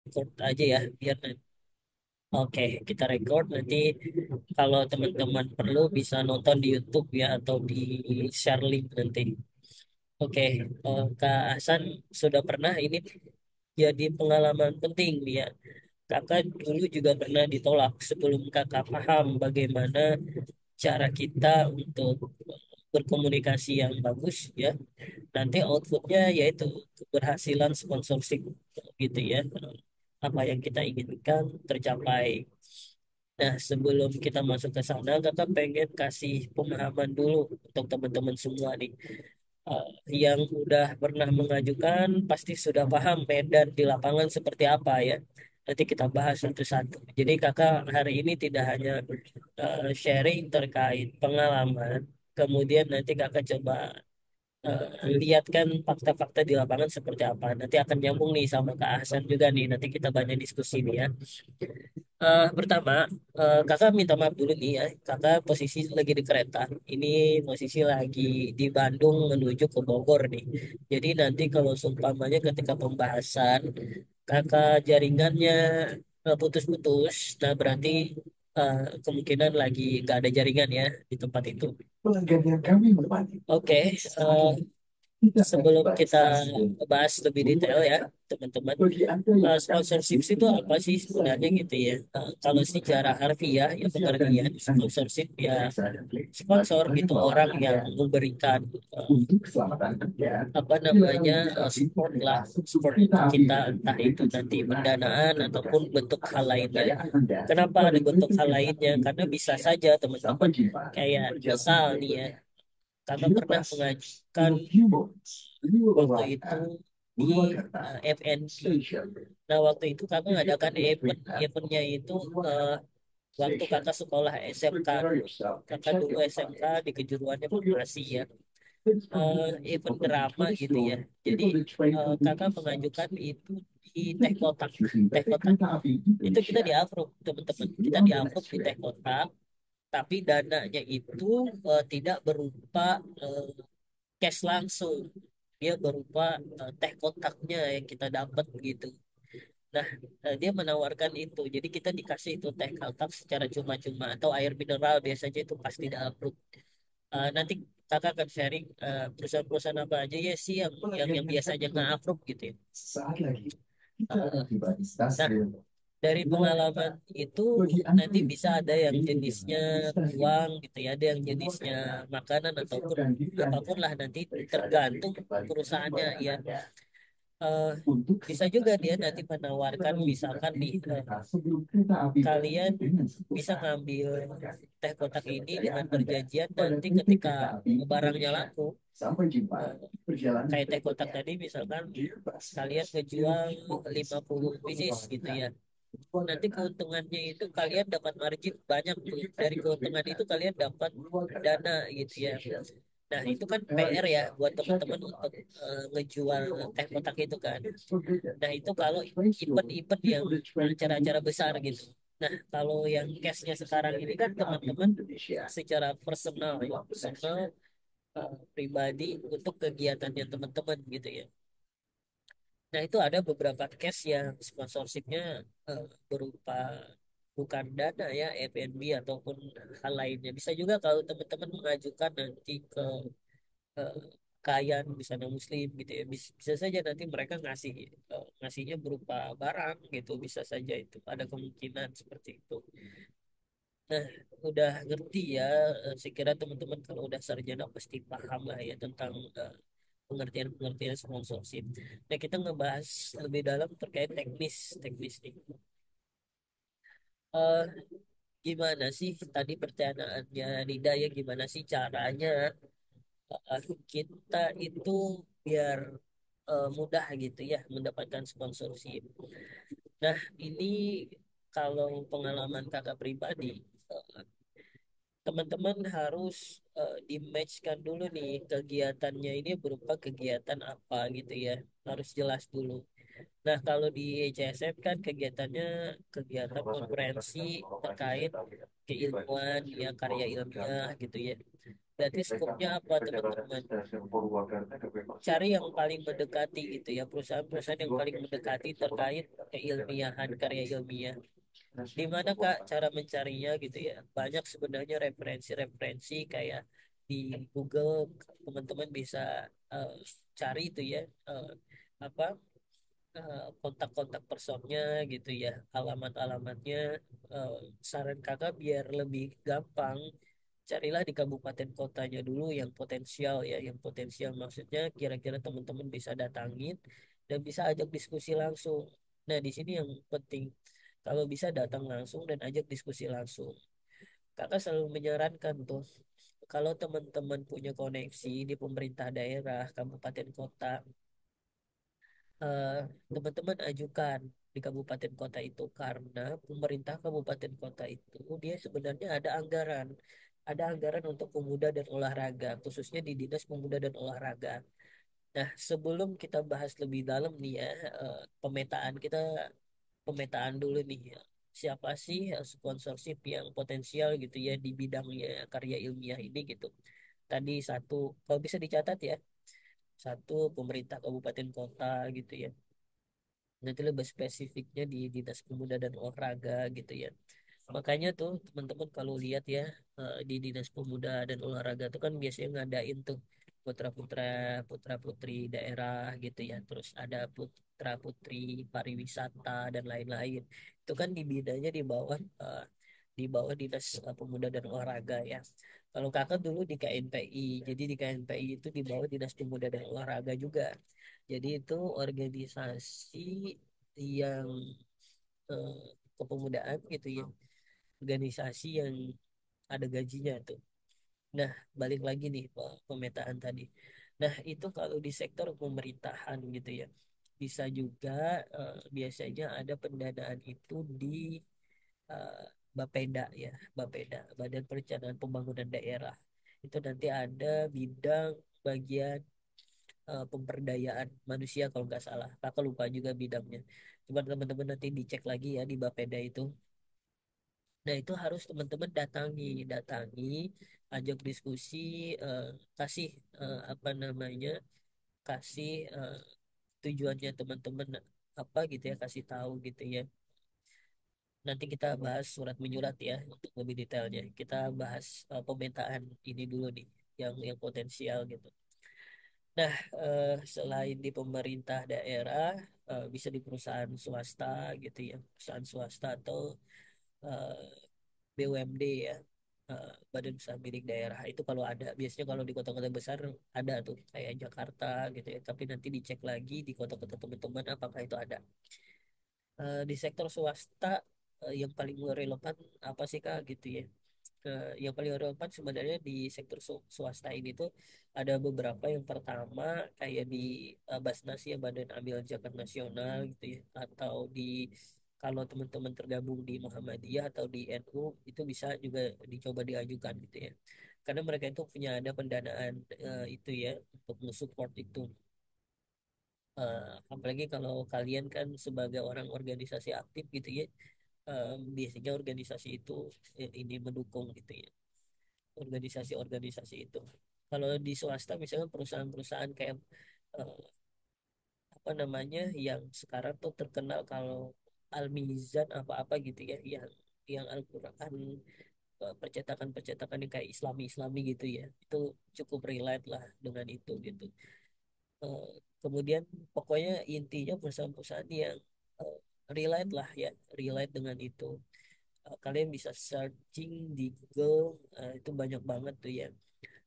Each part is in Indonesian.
record aja ya, biar oke, kita record nanti kalau teman-teman perlu bisa nonton di YouTube ya atau di share link nanti. Oke, Kak Hasan sudah pernah ini jadi pengalaman penting nih ya. Kakak dulu juga pernah ditolak sebelum kakak paham bagaimana cara kita untuk berkomunikasi yang bagus ya. Nanti outputnya yaitu keberhasilan sponsorship gitu ya. Apa yang kita inginkan tercapai. Nah, sebelum kita masuk ke sana, kakak pengen kasih pemahaman dulu untuk teman-teman semua nih. Eh, yang udah pernah mengajukan pasti sudah paham medan di lapangan seperti apa ya. Nanti kita bahas satu-satu. Jadi kakak hari ini tidak hanya sharing terkait pengalaman, kemudian nanti kakak coba lihatkan fakta-fakta di lapangan seperti apa. Nanti akan nyambung nih sama Kak Hasan juga nih. Nanti kita banyak diskusi nih ya. Pertama, kakak minta maaf dulu nih ya. Kakak posisi lagi di kereta. Ini posisi lagi di Bandung menuju ke Bogor nih. Jadi nanti kalau seumpamanya ketika pembahasan, kakak jaringannya putus-putus. Nah berarti kemungkinan lagi gak ada jaringan ya di tempat itu. Pelanggan yang kami menepati. Oke, sebelum kita bahas lebih detail ya, teman-teman, sponsorship itu apa sih sebenarnya gitu ya? Kalau secara harfiah ya pengertian sponsorship ya sponsor itu orang yang memberikan apa namanya support lah, support kita entah itu nanti pendanaan ataupun bentuk hal lainnya. Kenapa ada bentuk hal lainnya? Karena bisa saja teman-teman kayak misal nih ya, karena pernah mengajukan waktu itu di FNP. Nah waktu itu kami mengadakan eventnya itu eh, waktu kakak sekolah SMK. Kakak dulu SMK di kejuruannya Farmasi ya. Event drama gitu ya. Jadi kakak mengajukan itu di Teh Kotak. Teh Kotak itu kita di approve teman-teman. Kita di approve di Teh Kotak. Tapi dananya itu tidak berupa cash langsung. Dia berupa teh kotaknya yang kita dapat gitu. Nah, dia menawarkan itu. Jadi kita dikasih itu teh kotak secara cuma-cuma atau air mineral biasanya itu pasti approve. Nanti kakak akan sharing perusahaan-perusahaan apa aja ya sih yang biasanya nggak approve gitu ya. Sesaat lagi kita akan tiba di stasiun. Dari pengalaman itu nanti bisa ada yang jenisnya uang gitu ya, ada yang jenisnya makanan ataupun apapun lah nanti tergantung perusahaannya ya. Eh, Bisa juga dia nanti menawarkan misalkan nih kalian bisa ngambil teh kotak ini dengan perjanjian nanti ketika barangnya laku kayak teh kotak tadi misalkan kalian ngejual 50 pieces gitu ya. Nanti keuntungannya itu kalian dapat margin banyak tuh. Dari keuntungan itu kalian dapat dana gitu ya. Nah, itu kan PR ya buat teman-teman untuk ngejual teh kotak itu kan. Nah, itu kalau event-event yang acara-acara besar gitu. Nah, kalau yang case-nya sekarang ini kan teman-teman secara personal ya, personal pribadi untuk kegiatannya teman-teman gitu ya. Nah, itu ada beberapa case yang sponsorshipnya berupa bukan dana ya, F&B ataupun hal lainnya. Bisa juga kalau teman-teman mengajukan nanti ke eh, kalian misalnya Muslim gitu ya, bisa saja nanti mereka ngasihnya berupa barang gitu, bisa saja itu ada kemungkinan seperti itu. Nah, udah ngerti ya, sekira teman-teman kalau udah sarjana pasti paham lah ya tentang pengertian-pengertian sponsorship. Nah, kita ngebahas lebih dalam terkait teknis nih. Eh, Gimana sih tadi pertanyaannya Rida ya, gimana sih caranya kita itu biar mudah gitu ya mendapatkan sponsorship. Nah, ini kalau pengalaman kakak pribadi, eh, teman-teman harus di-matchkan dulu nih kegiatannya ini berupa kegiatan apa gitu ya. Harus jelas dulu. Nah, kalau di ECSF kan kegiatannya kegiatan konferensi terkait keilmuan ya karya ilmiah gitu ya. Berarti skopnya apa teman-teman? Cari yang paling mendekati gitu ya, perusahaan-perusahaan yang paling mendekati terkait keilmiahan, karya ilmiah. Di mana Kak cara mencarinya gitu ya? Banyak sebenarnya referensi-referensi kayak di Google, teman-teman bisa eh, cari itu ya, apa kontak-kontak personnya gitu ya, alamat-alamatnya. Eh, Saran kakak biar lebih gampang, carilah di kabupaten kotanya dulu yang potensial ya, yang potensial maksudnya kira-kira teman-teman bisa datangin dan bisa ajak diskusi langsung. Nah, di sini yang penting, kalau bisa datang langsung dan ajak diskusi langsung. Kakak selalu menyarankan tuh, kalau teman-teman punya koneksi di pemerintah daerah, kabupaten kota, eh, teman-teman ajukan di kabupaten kota itu, karena pemerintah kabupaten kota itu dia sebenarnya ada anggaran untuk pemuda dan olahraga, khususnya di Dinas Pemuda dan Olahraga. Nah, sebelum kita bahas lebih dalam nih ya, pemetaan dulu nih ya. Siapa sih sponsorship yang potensial gitu ya di bidangnya karya ilmiah ini gitu. Tadi satu, kalau bisa dicatat ya, satu pemerintah kabupaten kota gitu ya. Nanti lebih spesifiknya di Dinas Pemuda dan Olahraga gitu ya. Makanya tuh teman-teman kalau lihat ya, di Dinas Pemuda dan Olahraga tuh kan biasanya ngadain tuh putra-putra putra-putri daerah gitu ya. Terus ada putra-putri pariwisata dan lain-lain. Itu kan dibinanya di bawah Dinas Pemuda dan Olahraga ya. Kalau kakak dulu di KNPI, jadi di KNPI itu di bawah Dinas Pemuda dan Olahraga juga. Jadi itu organisasi yang eh, kepemudaan gitu ya, organisasi yang ada gajinya tuh. Nah, balik lagi nih pemetaan tadi. Nah, itu kalau di sektor pemerintahan gitu ya. Bisa juga biasanya ada pendanaan itu di eh, Bapeda ya, Bapeda, Badan Perencanaan Pembangunan Daerah. Itu nanti ada bidang bagian pemberdayaan manusia kalau nggak salah. Kakak lupa juga bidangnya. Coba teman-teman nanti dicek lagi ya di Bapeda itu. Nah, itu harus teman-teman datangi, ajak diskusi, eh, kasih apa namanya, kasih tujuannya teman-teman apa gitu ya, kasih tahu gitu ya. Nanti kita bahas surat menyurat ya untuk lebih detailnya. Kita bahas pemetaan ini dulu nih, yang potensial gitu. Nah, selain di pemerintah daerah, bisa di perusahaan swasta gitu ya, perusahaan swasta atau eh, BUMD ya, Badan Usaha Milik Daerah. Itu kalau ada, biasanya kalau di kota-kota besar ada tuh kayak Jakarta gitu ya. Tapi nanti dicek lagi di kota-kota teman-teman apakah itu ada. Di sektor swasta, yang paling relevan apa sih Kak gitu ya? Yang paling relevan sebenarnya di sektor swasta ini tuh ada beberapa. Yang pertama kayak di Basnas ya, Badan Amil Zakat Nasional gitu ya, atau di, kalau teman-teman tergabung di Muhammadiyah atau di NU itu bisa juga dicoba diajukan gitu ya, karena mereka itu punya ada pendanaan itu ya untuk mensupport itu. Apalagi kalau kalian kan sebagai orang organisasi aktif gitu ya, biasanya organisasi itu ini mendukung gitu ya, organisasi-organisasi itu. Kalau di swasta misalnya perusahaan-perusahaan kayak eh, apa namanya yang sekarang tuh terkenal, kalau Al-Mizan apa-apa gitu ya, yang Al-Quran, percetakan-percetakan yang kayak Islami-Islami gitu ya, itu cukup relate lah dengan itu gitu. Eh, Kemudian pokoknya intinya perusahaan-perusahaan yang eh, relate lah ya, relate dengan itu. Kalian bisa searching di Google, itu banyak banget tuh ya.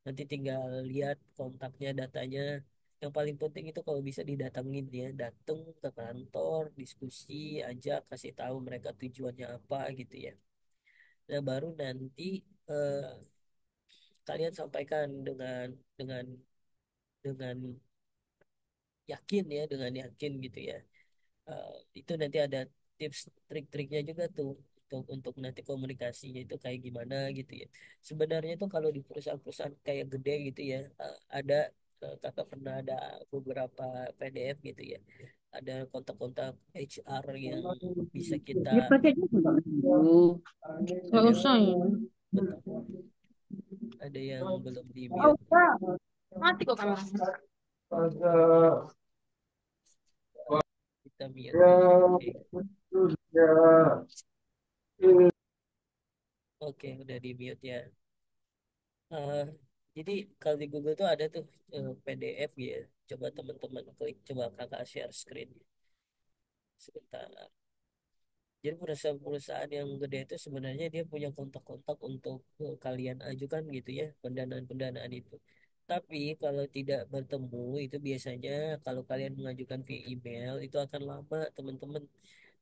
Nanti tinggal lihat kontaknya, datanya. Yang paling penting itu kalau bisa didatengin ya, datang ke kantor, diskusi, ajak, kasih tahu mereka tujuannya apa gitu ya. Nah, baru nanti eh, kalian sampaikan dengan dengan yakin ya, dengan yakin gitu ya. Itu nanti ada tips trik-triknya juga tuh untuk nanti komunikasinya itu kayak gimana gitu ya. Sebenarnya tuh kalau di perusahaan-perusahaan kayak gede gitu ya, ada, kakak pernah ada beberapa PDF gitu ya. Ada kontak-kontak HR yang bisa kita, Ya pakai juga nggak usah ada ya. betul. Ada yang belum di Oh, mute. mati kok kamera. Kita mute dulu. Oke, oke, udah di mute ya. Eh, jadi kalau di Google tuh ada tuh PDF ya. Coba teman-teman klik, coba kakak share screen sebentar. Jadi perusahaan-perusahaan yang gede itu sebenarnya dia punya kontak-kontak untuk kalian ajukan gitu ya pendanaan-pendanaan itu. Tapi kalau tidak bertemu itu biasanya kalau kalian mengajukan via email itu akan lama teman-teman.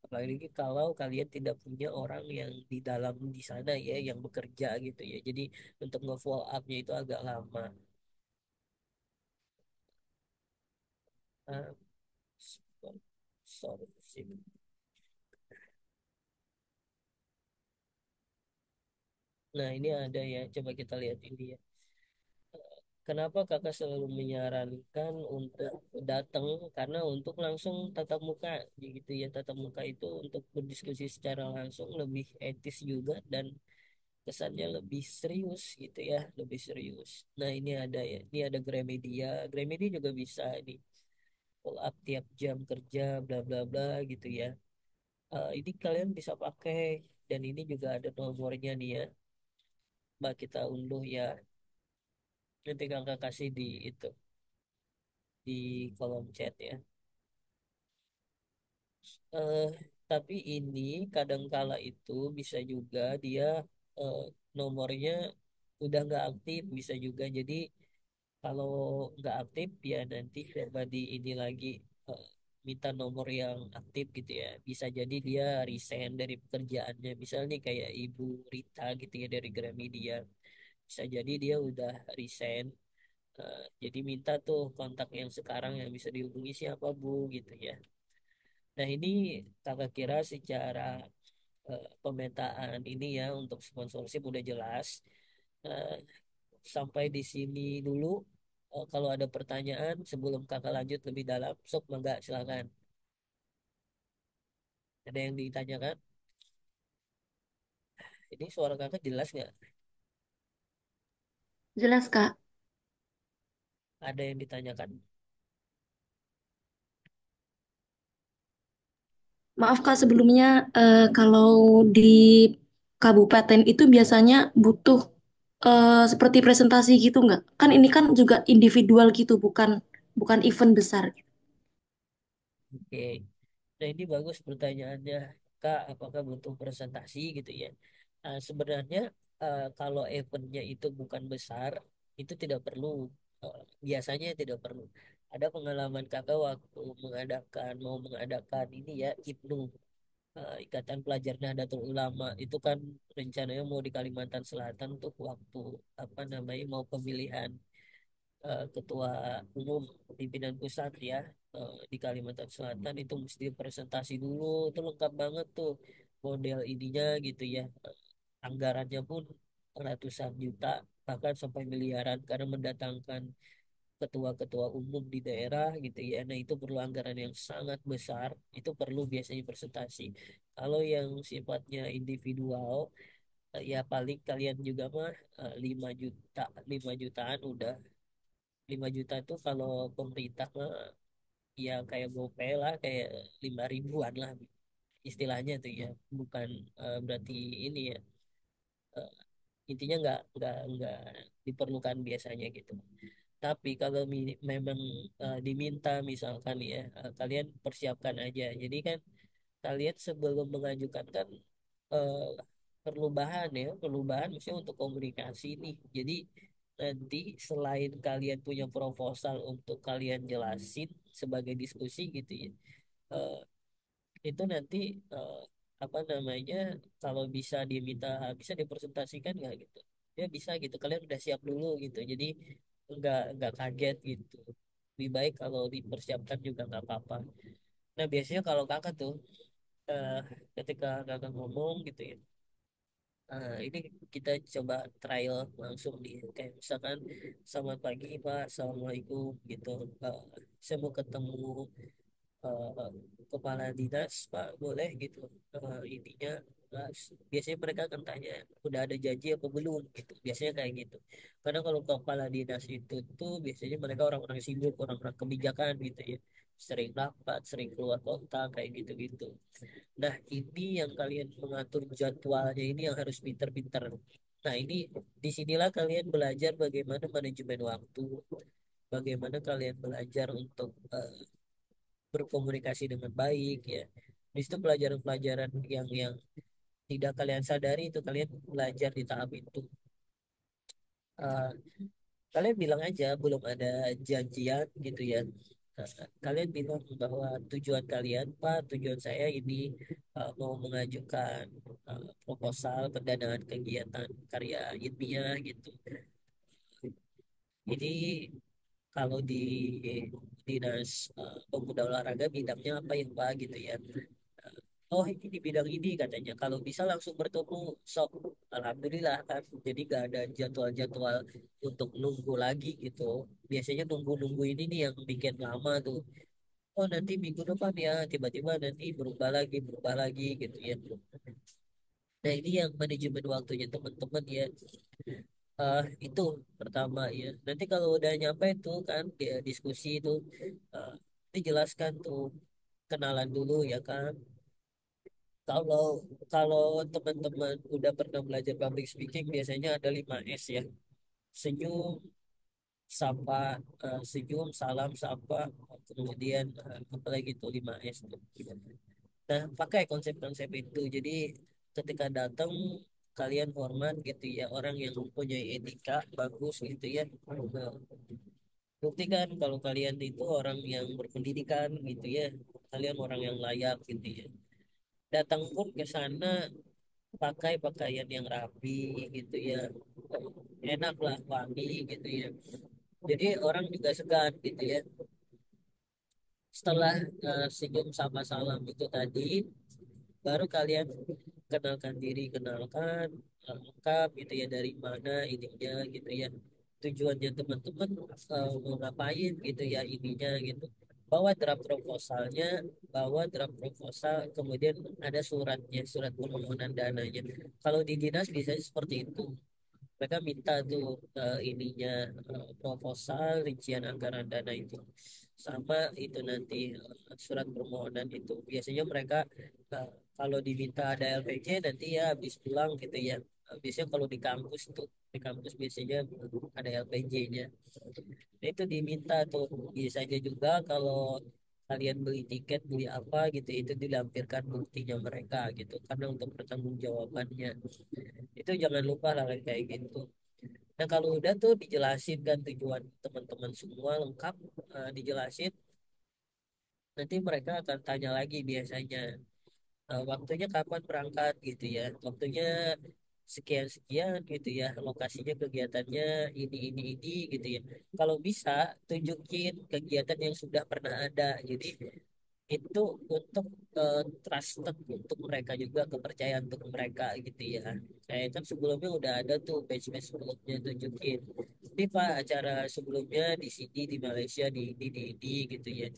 Apalagi kalau kalian tidak punya orang yang di dalam di sana ya yang bekerja gitu ya. Jadi untuk nge-follow up-nya itu agak lama. Ah, sorry, sorry. Nah ini ada ya, coba kita lihat ini ya. Kenapa kakak selalu menyarankan untuk datang? Karena untuk langsung tatap muka, gitu ya. Tatap muka itu untuk berdiskusi secara langsung lebih etis juga dan kesannya lebih serius gitu ya, lebih serius. Nah ini ada ya, ini ada Gramedia. Gramedia juga bisa ini pull up tiap jam kerja, bla bla bla gitu ya. Ini kalian bisa pakai dan ini juga ada nomornya nih ya. Mbak kita unduh ya. Nanti kakak kasih di itu di kolom chat ya. eh tapi ini kadangkala itu bisa juga dia eh, nomornya udah nggak aktif bisa juga jadi kalau nggak aktif ya nanti coba di ini lagi eh, minta nomor yang aktif gitu ya bisa jadi dia resign dari pekerjaannya misalnya kayak Ibu Rita gitu ya dari Gramedia bisa jadi dia udah resign. Jadi minta tuh kontak yang sekarang yang bisa dihubungi siapa Bu gitu ya. Nah ini kakak kira secara pemetaan ini ya untuk sponsorship udah jelas. Eh, Sampai di sini dulu. Kalau ada pertanyaan sebelum kakak lanjut lebih dalam, sok mangga silakan. Ada yang ditanyakan? Ini suara kakak jelas nggak? Jelas, Kak. Ada yang ditanyakan? Maaf Kak sebelumnya kalau di kabupaten itu biasanya butuh seperti presentasi gitu nggak? Kan ini kan juga individual gitu, bukan bukan event besar. Oke. Nah ini bagus pertanyaannya, Kak. Apakah butuh presentasi gitu ya? Sebenarnya kalau eventnya itu bukan besar, itu tidak perlu. Biasanya tidak perlu. Ada pengalaman kakak waktu mau mengadakan ini ya, IPNU, Ikatan Pelajar Nahdlatul Ulama. Itu kan rencananya mau di Kalimantan Selatan tuh waktu apa namanya mau pemilihan ketua umum pimpinan pusat ya di Kalimantan Selatan itu mesti presentasi dulu itu lengkap banget tuh model ininya gitu ya. Anggarannya pun ratusan juta bahkan sampai miliaran karena mendatangkan ketua-ketua umum di daerah gitu ya. Nah itu perlu anggaran yang sangat besar itu perlu biasanya presentasi. Kalau yang sifatnya individual ya paling kalian juga mah 5 juta 5 jutaan udah 5 juta tuh kalau pemerintah mah ya kayak GoPay lah kayak 5 ribuan lah istilahnya tuh ya bukan berarti ini ya eh, intinya nggak diperlukan biasanya gitu. Tapi kalau memang diminta misalkan ya kalian persiapkan aja. Jadi kan kalian sebelum mengajukan kan eh, perlu bahan ya, perlu bahan misalnya untuk komunikasi nih. Jadi nanti selain kalian punya proposal untuk kalian jelasin sebagai diskusi gitu ya, eh, itu nanti eh, apa namanya kalau bisa diminta bisa dipresentasikan nggak gitu? Ya bisa gitu. Kalian udah siap dulu gitu. Jadi nggak kaget gitu. Lebih baik kalau dipersiapkan juga nggak apa-apa. Nah biasanya kalau kakak tuh eh, ketika kakak ngomong gitu ya. Ini kita coba trial langsung nih. Kayak misalkan selamat pagi Pak, Assalamualaikum gitu. Eh, saya mau ketemu kepala dinas Pak, boleh gitu. Ininya. biasanya mereka akan tanya udah ada janji apa belum gitu, biasanya kayak gitu. Karena kalau kepala dinas itu tuh biasanya mereka orang-orang sibuk, orang-orang kebijakan gitu ya, sering rapat, sering keluar kota kayak gitu-gitu. Nah, ini yang kalian mengatur jadwalnya ini yang harus pinter-pinter. Nah, ini disinilah kalian belajar bagaimana manajemen waktu, bagaimana kalian belajar untuk berkomunikasi dengan baik ya. Di situ pelajaran-pelajaran yang tidak kalian sadari itu kalian belajar di tahap itu. Eh, Kalian bilang aja belum ada janjian gitu ya. Kalian bilang bahwa tujuan kalian, Pak, tujuan saya ini mau mengajukan proposal pendanaan kegiatan karya ilmiah gitu. Ini kalau di dinas pemuda olahraga bidangnya apa ya Pak gitu ya. Oh ini di bidang ini katanya. Kalau bisa langsung bertemu, sok. Alhamdulillah kan. Jadi gak ada jadwal-jadwal untuk nunggu lagi gitu. Biasanya nunggu-nunggu ini nih yang bikin lama tuh. Oh nanti minggu depan ya, tiba-tiba nanti berubah lagi gitu ya. Nah ini yang manajemen waktunya teman-teman ya. Itu pertama ya. Nanti kalau udah nyampe tuh kan dia diskusi itu, uh, dijelaskan tuh kenalan dulu ya kan. Kalau kalau teman-teman udah pernah belajar public speaking biasanya ada 5 S ya. Senyum, sapa, senyum, salam, sapa, kemudian apalagi itu 5 S tuh. Nah, pakai konsep-konsep itu. Jadi ketika datang kalian hormat gitu ya orang yang mempunyai etika bagus gitu ya. Nah, buktikan kalau kalian itu orang yang berpendidikan gitu ya. Kalian orang yang layak gitu ya. Datang pun ke sana pakai pakaian yang rapi gitu ya, enak lah wangi gitu ya, jadi orang juga segan gitu ya. Setelah senyum sama salam itu tadi baru kalian kenalkan diri, kenalkan lengkap gitu ya dari mana ininya gitu ya, tujuannya teman-teman mau ngapain gitu ya ininya gitu, bawa draft proposalnya, bawa draft proposal kemudian ada suratnya, surat permohonan dananya. Kalau di dinas biasanya seperti itu, mereka minta tuh ininya proposal rincian anggaran dana itu sama itu nanti surat permohonan itu biasanya mereka eh, kalau diminta ada LPG nanti ya habis pulang gitu ya. Biasanya kalau di kampus tuh di kampus biasanya ada LPG-nya. Nah, itu diminta tuh biasanya juga kalau kalian beli tiket beli apa gitu itu dilampirkan buktinya mereka gitu karena untuk pertanggungjawabannya itu jangan lupa lah kayak gitu. Nah kalau udah tuh dijelasin kan tujuan teman-teman semua lengkap, dijelasin, nanti mereka akan tanya lagi biasanya waktunya kapan berangkat gitu ya, waktunya sekian-sekian gitu ya, lokasinya kegiatannya ini gitu ya. Kalau bisa tunjukin kegiatan yang sudah pernah ada. Jadi itu untuk trusted untuk mereka juga, kepercayaan untuk mereka gitu ya. Kayak kan sebelumnya udah ada tuh batch-batch sebelumnya tunjukin. Ini Pak acara sebelumnya di sini di Malaysia di gitu ya.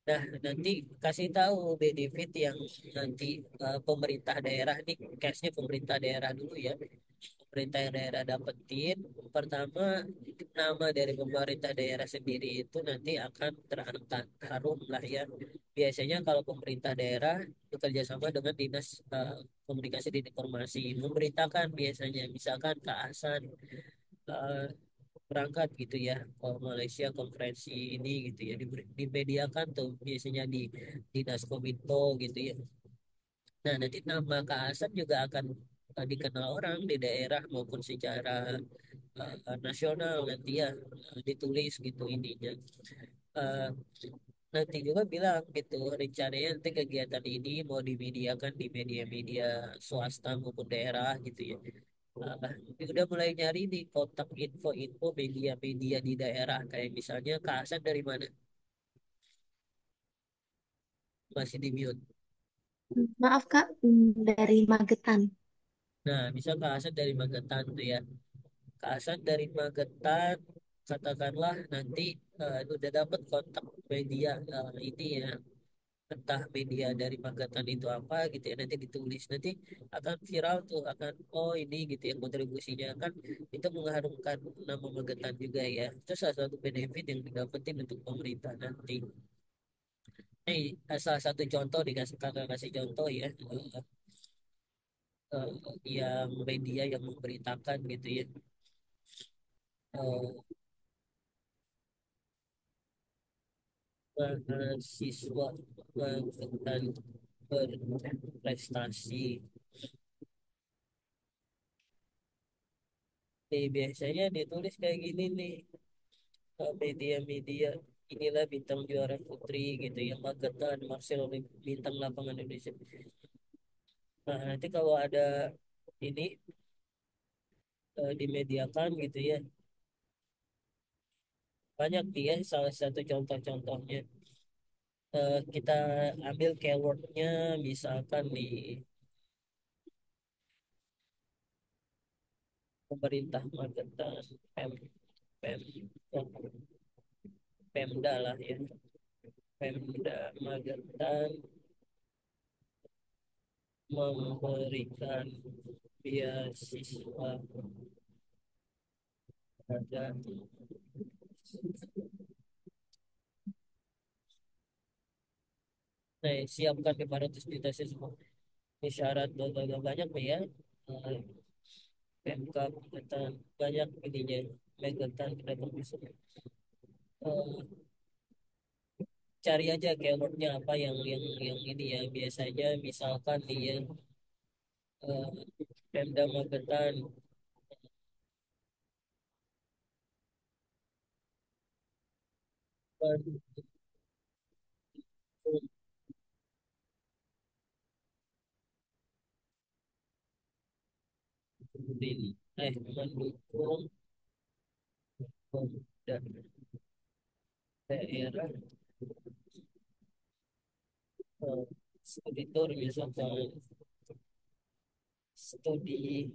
Nah, nanti kasih tahu benefit yang nanti pemerintah daerah nih, case-nya pemerintah daerah dulu ya. Pemerintah daerah dapetin, pertama nama dari pemerintah daerah sendiri itu nanti akan terangkat harum lah ya. Biasanya kalau pemerintah daerah bekerja sama dengan dinas komunikasi dan informasi, memberitakan biasanya, misalkan Kak Hasan eh, berangkat gitu ya ke Malaysia konferensi ini gitu ya, dimediakan tuh biasanya di dinas kominfo gitu ya. Nah nanti nama Kak Asep juga akan dikenal orang di daerah maupun secara nasional nanti ya, ditulis gitu ininya. Eh, Nanti juga bilang gitu rencananya nanti kegiatan ini mau dimediakan di media-media swasta maupun daerah gitu ya. Udah mulai nyari nih kontak info-info media-media di daerah kayak misalnya Kak Hasan dari mana? Masih di mute. Maaf Kak, dari Magetan. Nah, bisa Kak Hasan dari Magetan tuh ya. Kak Hasan dari Magetan katakanlah nanti udah dapat kontak media ini ya. entah media dari Magetan itu apa gitu ya, nanti ditulis, nanti akan viral tuh, akan oh ini gitu ya kontribusinya kan, itu mengharumkan nama Magetan juga ya, itu salah satu benefit yang didapetin untuk pemerintah nanti. Salah satu contoh dikasih kakak kasih contoh ya, yang media yang memberitakan gitu ya, eh, mahasiswa Magetan berprestasi. Nih, biasanya ditulis kayak gini nih, media-media inilah bintang juara putri gitu ya, Magetan Marcel bintang lapangan Indonesia. Nah nanti kalau ada ini dimediakan gitu ya, banyak dia salah satu contoh-contohnya. Kita ambil keywordnya misalkan di pemerintah Magetan, Pem, Pem, Pemda lah ya, Pemda Magetan memberikan beasiswa pada, nah, siapkan 500 juta siswa. Ini syarat bla bla bla, banyak nih ya. Eh, Pemkab Medan banyak ininya, Medan kenapa bisa. Cari aja keywordnya apa yang ini ya, biasanya misalkan dia Pemda Magetan mendukung pemuda daerah, studi tour misalkan, studi,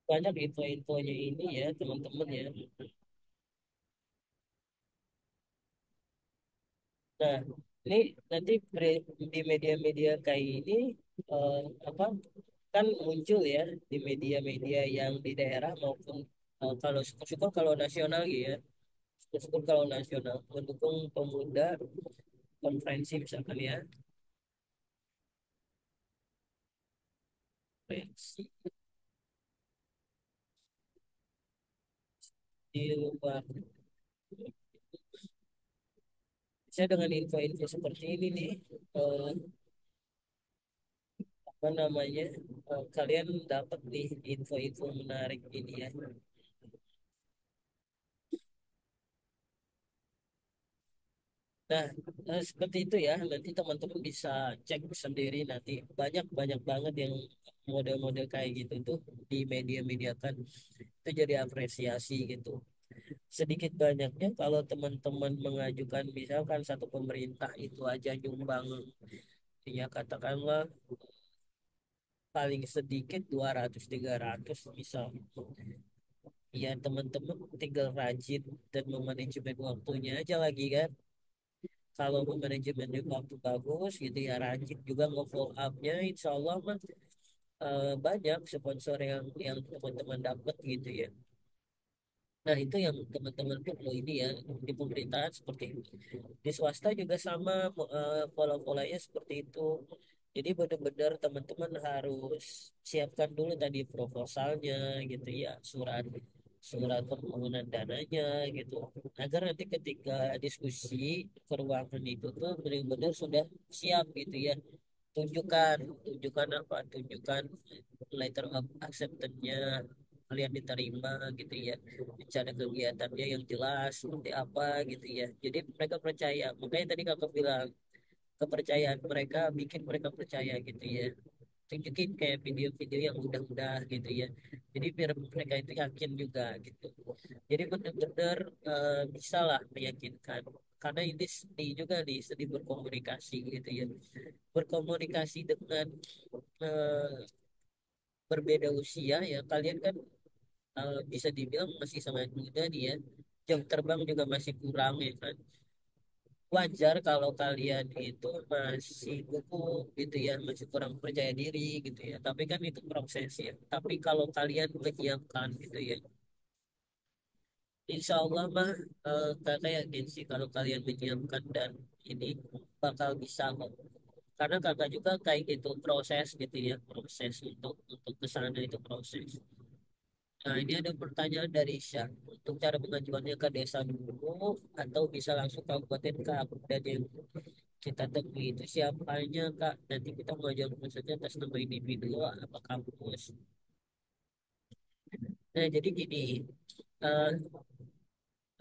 banyak info-infonya ini ya teman-teman ya. Nah, ini nanti di media-media kayak ini, eh, apa kan muncul ya di media-media yang di daerah maupun kalau syukur-syukur kalau nasional gitu ya. Syukur-syukur kalau nasional mendukung pemuda konferensi misalkan ya. Konferensi di luar. Saya dengan info-info seperti ini nih, eh, apa namanya, kalian dapat nih info-info menarik ini ya. Nah, seperti itu ya. Nanti teman-teman bisa cek sendiri nanti. Banyak banget yang model-model kayak gitu tuh di media-media kan. Itu jadi apresiasi gitu. Sedikit banyaknya kalau teman-teman mengajukan misalkan satu pemerintah itu aja nyumbang ya katakanlah paling sedikit 200 300 misal. Ya teman-teman tinggal rajin dan memanajemen waktunya aja lagi kan. Kalau manajemennya waktu bagus gitu ya, rajin juga nge-follow up-nya, insya Allah mah banyak sponsor yang teman-teman dapat gitu ya. Nah itu yang teman-teman perlu ini ya, di pemerintahan seperti itu. Di swasta juga sama, pola-polanya seperti itu. Jadi benar-benar teman-teman harus siapkan dulu tadi proposalnya gitu ya, surat surat permohonan dananya gitu. Agar nanti ketika diskusi keuangan itu tuh benar-benar sudah siap gitu ya. Tunjukkan, tunjukkan apa? Tunjukkan letter of acceptance-nya, kalian diterima gitu ya, rencana kegiatannya yang jelas seperti apa gitu ya, jadi mereka percaya. Makanya tadi kakak bilang kepercayaan mereka bikin mereka percaya gitu ya, tunjukin kayak video-video yang udah gitu ya, jadi biar mereka itu yakin juga gitu. Jadi benar-benar bisa lah meyakinkan, karena ini seni juga nih, seni berkomunikasi gitu ya, berkomunikasi dengan eh, berbeda usia ya, kalian kan bisa dibilang masih sangat muda dia ya. Jam terbang juga masih kurang ya kan. Wajar kalau kalian itu masih gugup gitu ya, masih kurang percaya diri gitu ya. Tapi kan itu proses ya. Tapi kalau kalian menyiapkan gitu ya, insya Allah mah kakak yakin sih kalau kalian menyiapkan dan ini bakal bisa kok. Karena kakak juga kayak gitu proses gitu ya, proses untuk ke sana itu proses. Nah, ini ada pertanyaan dari Syah. Untuk cara pengajuannya ke desa dulu atau bisa langsung kabupaten Kak. Dan yang kita temui itu siapanya Kak. Nanti kita mengajukan maksudnya atas nama individu apa kampus. Nah, jadi gini, eh,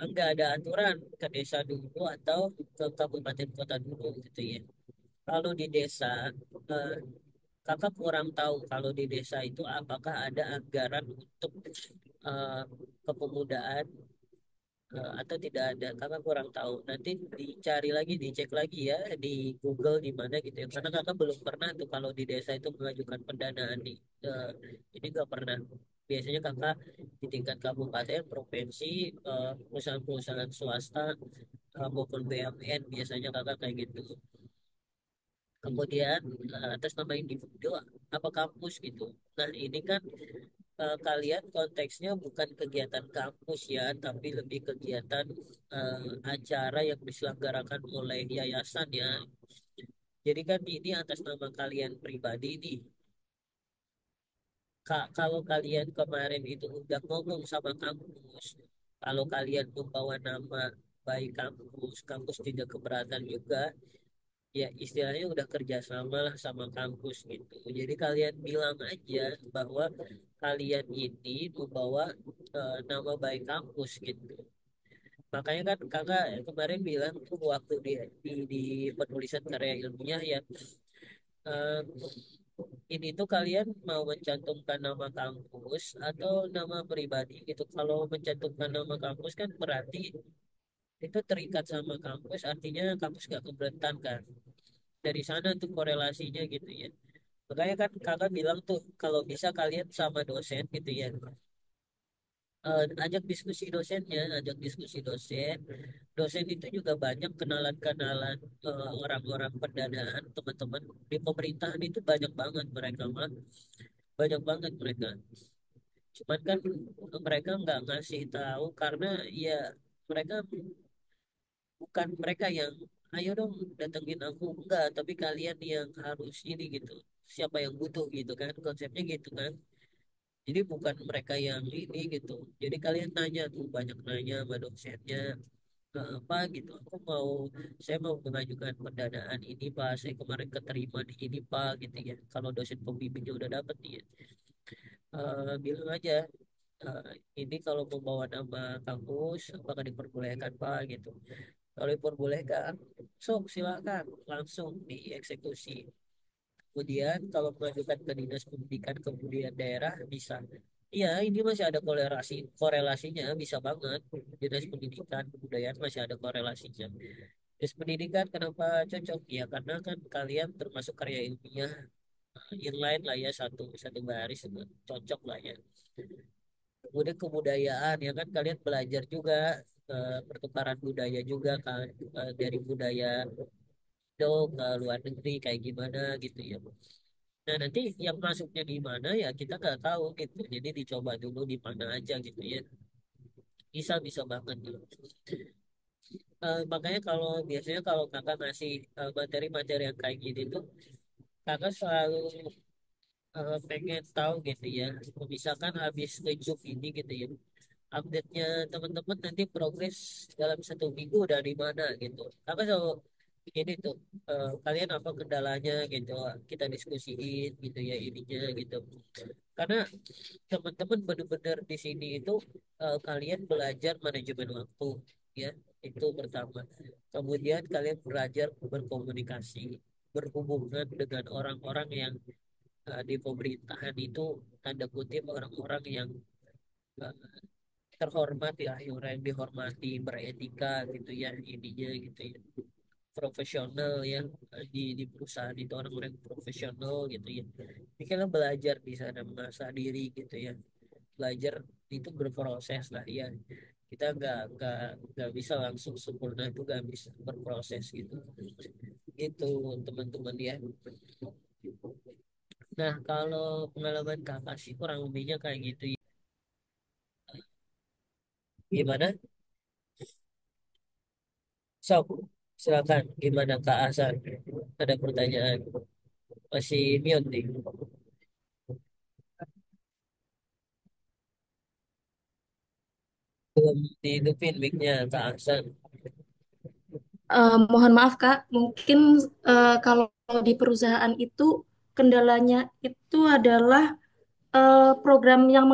enggak ada aturan ke desa dulu atau ke kabupaten kota dulu gitu ya. Kalau di desa, eh, kakak kurang tahu kalau di desa itu apakah ada anggaran untuk eh, kepemudaan atau tidak ada, kakak kurang tahu. Nanti dicari lagi, dicek lagi ya di Google di mana gitu ya, karena kakak belum pernah tuh kalau di desa itu mengajukan pendanaan di eh, ini nggak pernah. Biasanya kakak di tingkat kabupaten, provinsi, perusahaan-perusahaan swasta maupun BUMN biasanya kakak kayak gitu. Kemudian atas nama individu apa kampus gitu. Nah ini kan kalian konteksnya bukan kegiatan kampus ya, tapi lebih kegiatan acara yang diselenggarakan oleh yayasan ya. Jadi kan ini atas nama kalian pribadi nih. Kak, kalau kalian kemarin itu udah ngomong sama kampus, kalau kalian membawa nama baik kampus, kampus tidak keberatan juga, ya istilahnya udah kerjasama lah sama kampus gitu. Jadi kalian bilang aja bahwa kalian ini membawa nama baik kampus gitu. Makanya kan kakak kemarin bilang tuh waktu di penulisan karya ilmiah ya, eh, ini tuh kalian mau mencantumkan nama kampus atau nama pribadi gitu. Kalau mencantumkan nama kampus kan berarti itu terikat sama kampus, artinya kampus gak keberatan kan. Dari sana tuh korelasinya gitu ya. Makanya kan kakak bilang tuh kalau bisa kalian sama dosen gitu ya. Ajak diskusi dosennya, ajak diskusi dosen. Dosen itu juga banyak kenalan-kenalan orang-orang pendanaan, teman-teman di pemerintahan itu banyak banget mereka mah, banyak banget mereka. Cuman kan mereka nggak ngasih tahu karena ya mereka bukan mereka yang ayo dong datengin aku enggak, tapi kalian yang harus ini gitu. Siapa yang butuh gitu kan, konsepnya gitu kan. Jadi bukan mereka yang ini gitu. Jadi kalian nanya tuh, banyak nanya sama dosennya apa gitu. Saya mau mengajukan pendanaan ini Pak. Saya kemarin keterima di ini Pak gitu ya. Kalau dosen pembimbingnya udah dapet nih ya. Bilang aja eh, ini kalau membawa nama kampus apakah diperbolehkan Pak gitu. Kalau diperbolehkan, sok silakan langsung dieksekusi. Kemudian kalau mengajukan ke Dinas Pendidikan Kebudayaan Daerah bisa. Iya, ini masih ada korelasinya bisa banget. Dinas Pendidikan Kebudayaan masih ada korelasinya. Dinas Pendidikan kenapa cocok? Ya karena kan kalian termasuk karya ilmiah inline lah ya, satu satu baris cocok lah ya. Kemudian kebudayaan ya kan kalian belajar juga pertukaran budaya juga kan, dari budaya dong ke luar negeri kayak gimana gitu ya. Nah, nanti yang masuknya di mana ya kita nggak tahu gitu. Jadi dicoba dulu di mana aja gitu ya. Bisa bisa banget gitu. Makanya kalau biasanya kalau kakak ngasih materi-materi yang kayak gini tuh, kakak selalu pengen tahu gitu ya. Misalkan habis ngejuk ini gitu ya. Update-nya teman-teman nanti progres dalam 1 minggu dari mana gitu. Kakak selalu ini tuh kalian apa kendalanya gitu, kita diskusiin gitu ya ininya gitu. Karena teman-teman benar-benar di sini itu kalian belajar manajemen waktu ya, itu pertama. Kemudian kalian belajar berkomunikasi, berhubungan dengan orang-orang yang di pemerintahan itu tanda kutip orang-orang yang eh, terhormat ya, orang yang dihormati, beretika gitu ya, ininya gitu ya, profesional ya, di perusahaan itu orang-orang profesional gitu ya. Ini kan belajar di sana mengasah diri gitu ya, belajar itu berproses lah ya. Kita nggak bisa langsung sempurna itu, nggak bisa berproses gitu. Itu teman-teman ya. Nah, kalau pengalaman kakak sih kurang lebihnya kayak gitu ya. Gimana? Sok, silakan. Gimana Kak Hasan? Ada pertanyaan? Masih mute nih. Belum dihidupin mic-nya Kak Hasan. Mohon maaf Kak, mungkin kalau di perusahaan itu kendalanya itu adalah program yang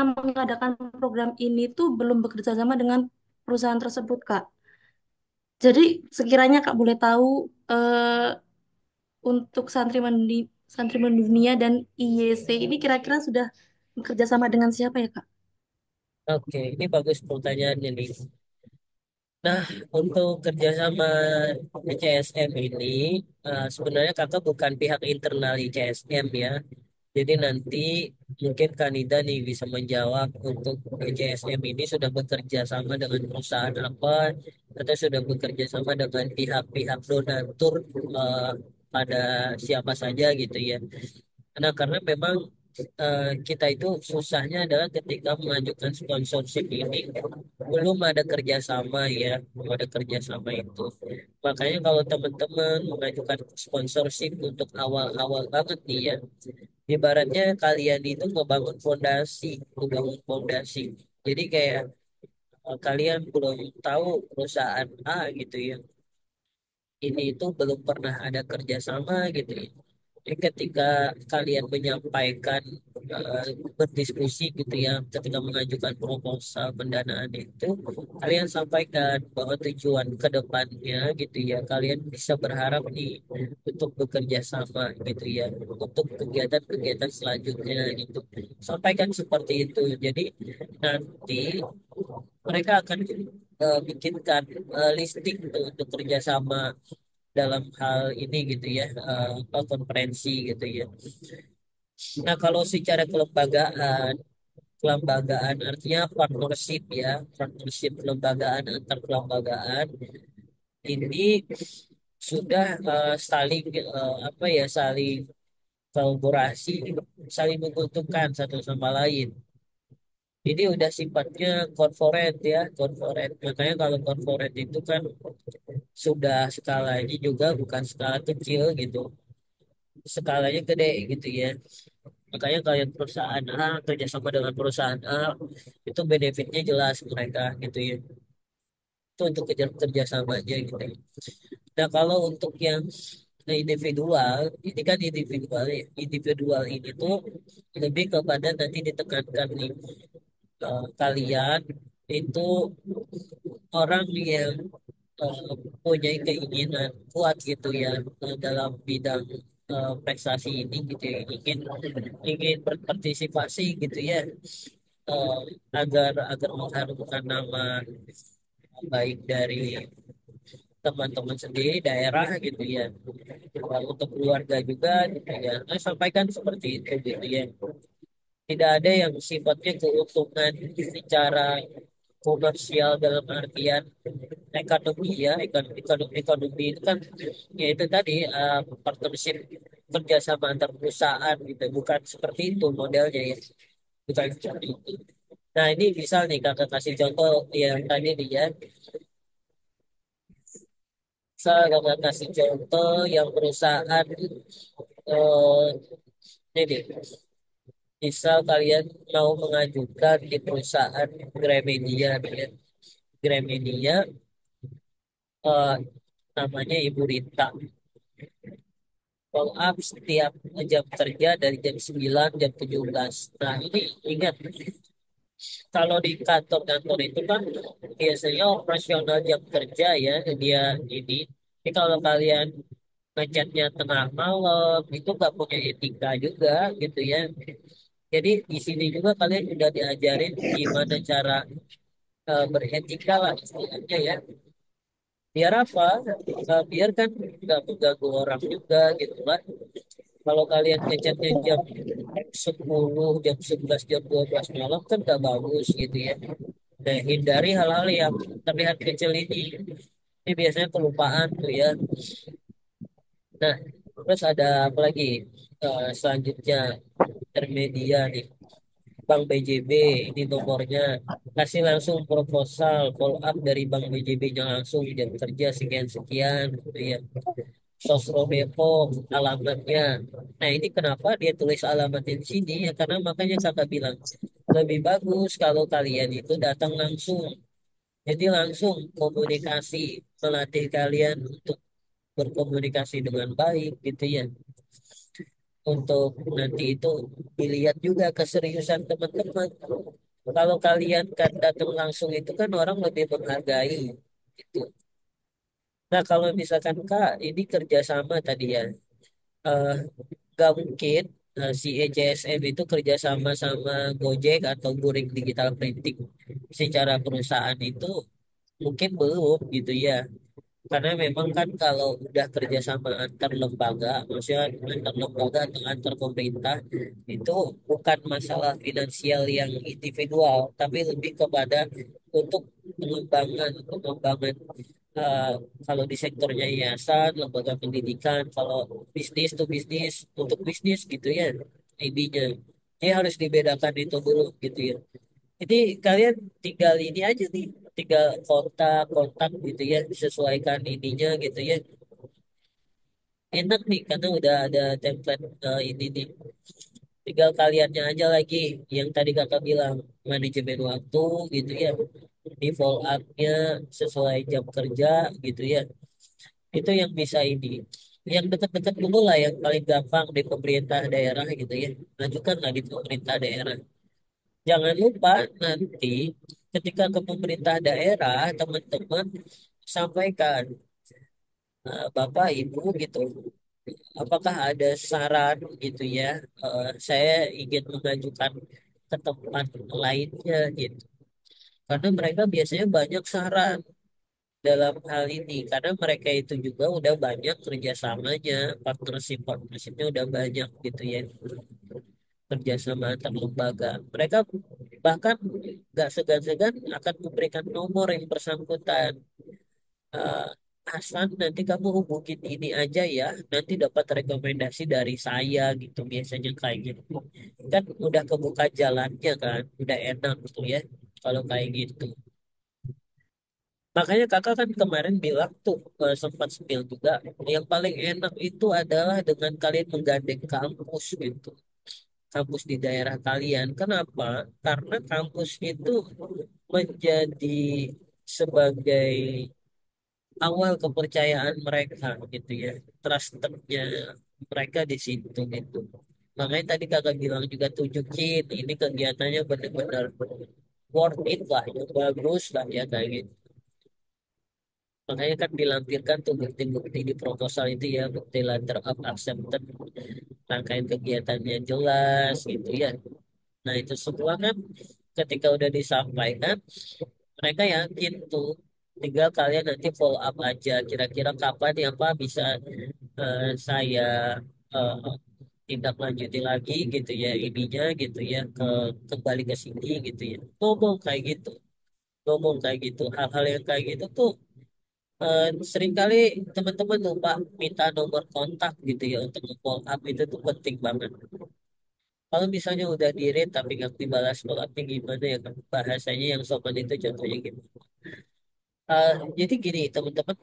mengadakan program ini tuh belum bekerja sama dengan perusahaan tersebut Kak. Jadi sekiranya Kak boleh tahu untuk Santri Mendunia dan IYC ini kira-kira sudah bekerja sama dengan siapa ya Kak? Oke, ini bagus pertanyaannya nih. Nah, untuk kerjasama CSM ini, sebenarnya kakak bukan pihak internal di CSM ya. Jadi nanti mungkin Kanida nih bisa menjawab untuk CSM ini sudah bekerja sama dengan perusahaan apa, atau sudah bekerja sama dengan pihak-pihak donatur eh, pada siapa saja gitu ya. Nah, karena memang kita itu susahnya adalah ketika mengajukan sponsorship ini belum ada kerjasama ya, belum ada kerjasama itu. Makanya kalau teman-teman mengajukan sponsorship untuk awal-awal banget nih ya, ibaratnya kalian itu ngebangun fondasi. Jadi kayak kalian belum tahu perusahaan A gitu ya, ini itu belum pernah ada kerjasama gitu ya. Jadi ketika kalian menyampaikan berdiskusi gitu ya, ketika mengajukan proposal pendanaan itu, kalian sampaikan bahwa tujuan ke depannya gitu ya, kalian bisa berharap nih untuk bekerja sama gitu ya, untuk kegiatan-kegiatan selanjutnya gitu. Sampaikan seperti itu. Jadi nanti mereka akan bikinkan listing tuh untuk kerjasama dalam hal ini gitu ya, apa, konferensi gitu ya. Nah, kalau secara kelembagaan, kelembagaan artinya partnership ya, partnership kelembagaan antar kelembagaan ini sudah saling apa ya, saling kolaborasi, saling menguntungkan satu sama lain. Ini udah sifatnya corporate ya, corporate. Makanya kalau corporate itu kan sudah skalanya juga bukan skala kecil gitu, skalanya gede gitu ya. Makanya kalau perusahaan A kerjasama dengan perusahaan A itu benefitnya jelas mereka gitu ya. Itu untuk kerjasamanya gitu ya. Nah, kalau untuk yang individual, ini kan individual ya. Individual ini tuh lebih kepada nanti ditekankan nih, kalian itu orang yang punya keinginan kuat gitu ya, dalam bidang prestasi ini gitu ya, ingin ingin berpartisipasi gitu ya, eh, agar mengharumkan nama baik dari teman-teman sendiri daerah gitu ya. Untuk keluarga juga gitu ya. Saya sampaikan seperti itu gitu ya. Tidak ada yang sifatnya keuntungan secara komersial dalam artian ekonomi ya, ekonomi itu kan ya itu tadi, partnership, kerjasama antar perusahaan gitu, bukan seperti itu modelnya ya, bukan seperti itu. Nah, ini misal nih kakak kasih contoh yang tadi nih ya, saya kakak kasih contoh yang perusahaan ini, misal kalian mau mengajukan di perusahaan Gramedia nih ya. Gramedia, eh, namanya Ibu Rita. Follow up setiap jam kerja dari jam 9 jam 17. Nah, ini ingat, kalau di kantor-kantor itu kan biasanya operasional jam kerja ya, dia ini. Tapi kalau kalian ngechatnya tengah malam, itu nggak punya etika juga gitu ya. Jadi di sini juga kalian sudah diajarin gimana cara beretika lah istilahnya ya. Biar apa? Biar kan nggak mengganggu orang juga gitu lah. Kalau kalian ngechatnya jam 10, jam 11, jam 12 malam kan gak bagus gitu ya. Nah, hindari hal-hal yang terlihat kecil ini. Ini biasanya kelupaan tuh ya. Nah, terus ada apa lagi? Selanjutnya intermedia nih. Bank BJB ini nomornya, kasih langsung proposal follow up dari Bank BJB-nya langsung jam kerja sekian sekian gitu ya. Sosro Depok alamatnya. Nah, ini kenapa dia tulis alamat di sini ya, karena makanya kakak bilang lebih bagus kalau kalian itu datang langsung, jadi langsung komunikasi, melatih kalian untuk berkomunikasi dengan baik gitu ya, untuk nanti itu dilihat juga keseriusan teman-teman. Kalau kalian kan datang langsung itu kan orang lebih menghargai gitu. Nah, kalau misalkan Kak ini kerjasama tadi ya, eh, gak mungkin si ECSM itu kerjasama sama Gojek atau Guring Digital Printing secara perusahaan itu mungkin belum gitu ya. Karena memang kan kalau udah kerjasama antar lembaga, maksudnya antar lembaga atau antar pemerintah, itu bukan masalah finansial yang individual, tapi lebih kepada untuk pengembangan eh, kalau di sektornya yayasan, lembaga pendidikan, kalau bisnis tuh bisnis untuk bisnis gitu ya, intinya. Ini harus dibedakan itu dulu gitu ya. Jadi kalian tinggal ini aja nih, tinggal kontak-kontak gitu ya, disesuaikan ininya gitu ya. Enak nih karena udah ada template ini nih. Tinggal kaliannya aja lagi yang tadi kakak bilang manajemen waktu gitu ya. Di follow up-nya sesuai jam kerja gitu ya. Itu yang bisa ini. Yang dekat-dekat dulu lah yang paling gampang di pemerintah daerah gitu ya. Ajukanlah di pemerintah daerah. Jangan lupa nanti ketika ke pemerintah daerah, teman-teman sampaikan, Bapak, Ibu gitu, apakah ada saran gitu ya, saya ingin mengajukan ke tempat lainnya gitu. Karena mereka biasanya banyak saran dalam hal ini, karena mereka itu juga udah banyak kerjasamanya, partnershipnya udah banyak gitu ya, kerjasama antar lembaga. Mereka bahkan nggak segan-segan akan memberikan nomor yang bersangkutan. Eh, Hasan, nanti kamu hubungin ini aja ya, nanti dapat rekomendasi dari saya gitu, biasanya kayak gitu. Kan udah kebuka jalannya kan, udah enak gitu ya, kalau kayak gitu. Makanya kakak kan kemarin bilang tuh, sempat spill juga, yang paling enak itu adalah dengan kalian menggandeng kampus gitu, kampus di daerah kalian. Kenapa? Karena kampus itu menjadi sebagai awal kepercayaan mereka gitu ya, trustednya mereka di situ gitu. Makanya tadi kakak bilang juga tunjukin ini kegiatannya benar-benar worth it lah, ya, bagus lah ya kayak gitu. Makanya kan dilampirkan tuh bukti-bukti di proposal itu ya, bukti letter of acceptance, rangkaian kegiatannya jelas gitu ya. Nah, itu semua kan ketika udah disampaikan, mereka yakin tuh. Tinggal kalian nanti follow up aja. Kira-kira kapan ya Pak bisa saya eh, tindak lanjuti lagi gitu ya, ininya gitu ya, kembali ke sini gitu ya. Ngomong kayak gitu. Ngomong kayak gitu. Hal-hal yang kayak gitu tuh seringkali teman-teman lupa minta nomor kontak gitu ya untuk follow up, itu tuh penting banget. Kalau misalnya udah di read tapi nggak dibalas follow up gimana ya kan? Bahasanya yang sopan itu contohnya gitu. Jadi gini teman-teman,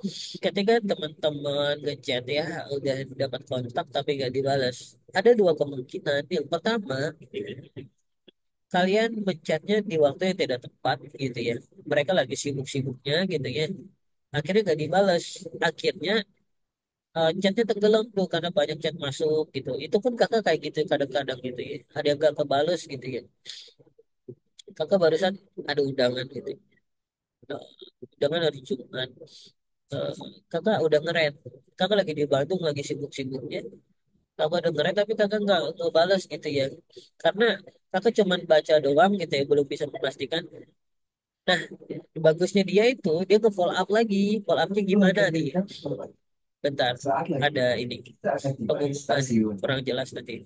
ketika teman-teman ngechat ya udah dapat kontak tapi nggak dibalas, ada dua kemungkinan. Yang pertama, kalian ngechatnya di waktu yang tidak tepat gitu ya. Mereka lagi sibuk-sibuknya gitu ya. Akhirnya nggak dibalas. Akhirnya chatnya tenggelam tuh karena banyak chat masuk gitu. Itu pun kakak kayak gitu kadang-kadang gitu ya. Ada yang gak kebales gitu ya. Kakak barusan ada undangan gitu. Nah, undangan hari Jumat. Eh, Kakak udah ngeren. Kakak lagi di Bandung lagi sibuk-sibuknya. Kakak udah ngeren tapi kakak nggak ngebalas gitu ya. Karena kakak cuman baca doang gitu ya, belum bisa memastikan. Nah, bagusnya dia itu dia ke follow up lagi. Follow upnya gimana nih? bentar, ada ini pengumuman kurang jelas tadi.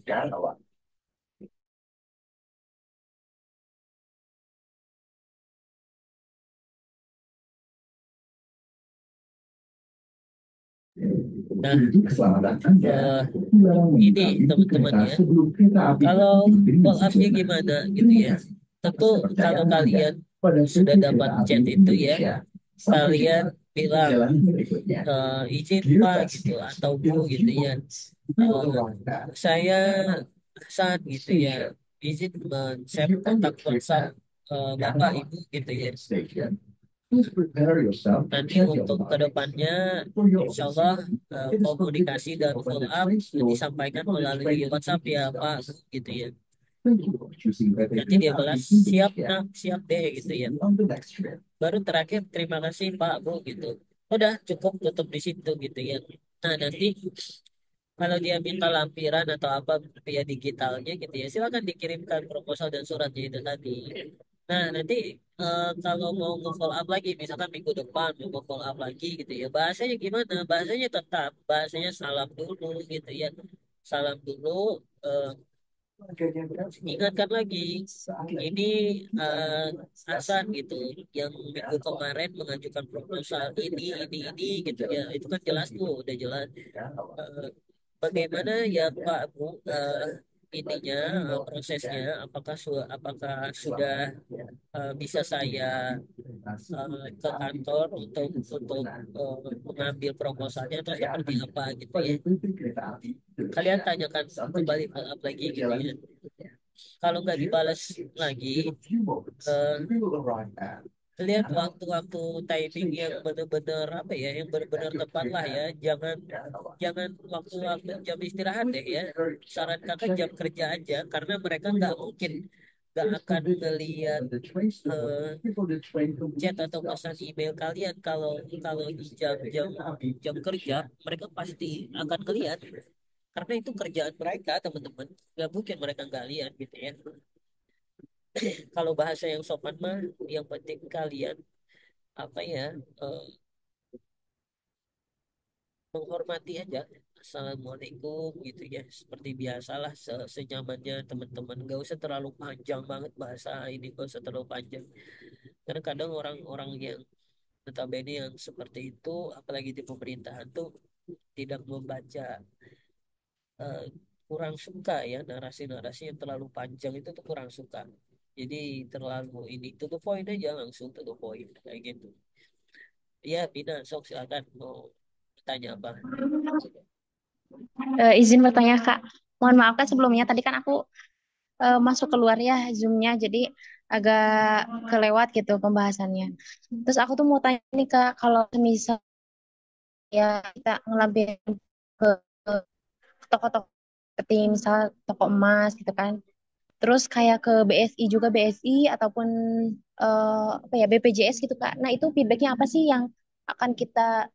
Nah, eh, ini teman-teman ya, kalau call up-nya gimana gitu ya. Tentu kalau kalian sudah dapat chat itu ya, kalian bilang izin Pak gitu atau Bu gitu ya. Saya Hasan gitu ya, izin men-share kontak WhatsApp Bapak Ibu gitu ya. Nanti untuk kedepannya, insya Allah komunikasi dan follow up disampaikan melalui WhatsApp ya Pak gitu ya. Nanti dia balas siap nak, siap deh gitu ya. Baru terakhir terima kasih Pak Bu gitu. Udah cukup tutup di situ gitu ya. Nah nanti kalau dia minta lampiran atau apa via digitalnya gitu ya, silakan dikirimkan proposal dan suratnya itu tadi. Nah, nanti kalau mau nge-follow up lagi, misalkan minggu depan mau nge-follow up lagi gitu ya, bahasanya gimana? Bahasanya tetap, bahasanya salam dulu gitu ya. Salam dulu, eh, ingatkan lagi, ini eh, Hasan gitu, yang minggu kemarin mengajukan proposal ini gitu ya, itu kan jelas tuh, udah jelas. Eh, Bagaimana ya Pak Bu, ininya prosesnya, apakah sudah bisa saya ke kantor untuk mengambil proposalnya atau seperti apa gitu ya. Kalian tanyakan kembali follow up lagi gitu ya. Kalau nggak dibalas lagi, eh, lihat waktu-waktu typing yang benar-benar apa ya, yang benar-benar tepat lah ya. Jangan jangan waktu-waktu jam istirahat deh ya. Saran kakak jam kerja aja, karena mereka nggak mungkin nggak akan ngelihat chat atau pesan email kalian kalau kalau di jam-jam jam kerja, mereka pasti akan ngelihat karena itu kerjaan mereka teman-teman. Nggak mungkin mereka nggak lihat gitu ya. Kalau bahasa yang sopan mah, yang penting kalian apa ya, eh, menghormati aja. Assalamualaikum gitu ya, seperti biasalah senyamannya teman-teman. Gak usah terlalu panjang banget bahasa ini, gak usah terlalu panjang. Karena kadang orang-orang yang notabene yang seperti itu, apalagi di pemerintahan tuh tidak membaca, eh, kurang suka ya narasi-narasi yang terlalu panjang itu tuh kurang suka. Jadi terlalu ini to the point aja, langsung to the point kayak gitu. Ya, Pina, sok silakan mau tanya apa? Izin bertanya Kak, mohon maaf Kak sebelumnya tadi kan aku masuk keluar ya Zoom-nya jadi agak kelewat gitu pembahasannya. Terus aku tuh mau tanya nih Kak, kalau misal ya kita ngelampir ke toko-toko seperti misal toko emas gitu kan. Terus kayak ke BSI juga BSI ataupun apa ya BPJS gitu Kak. Nah, itu feedbacknya apa sih yang akan kita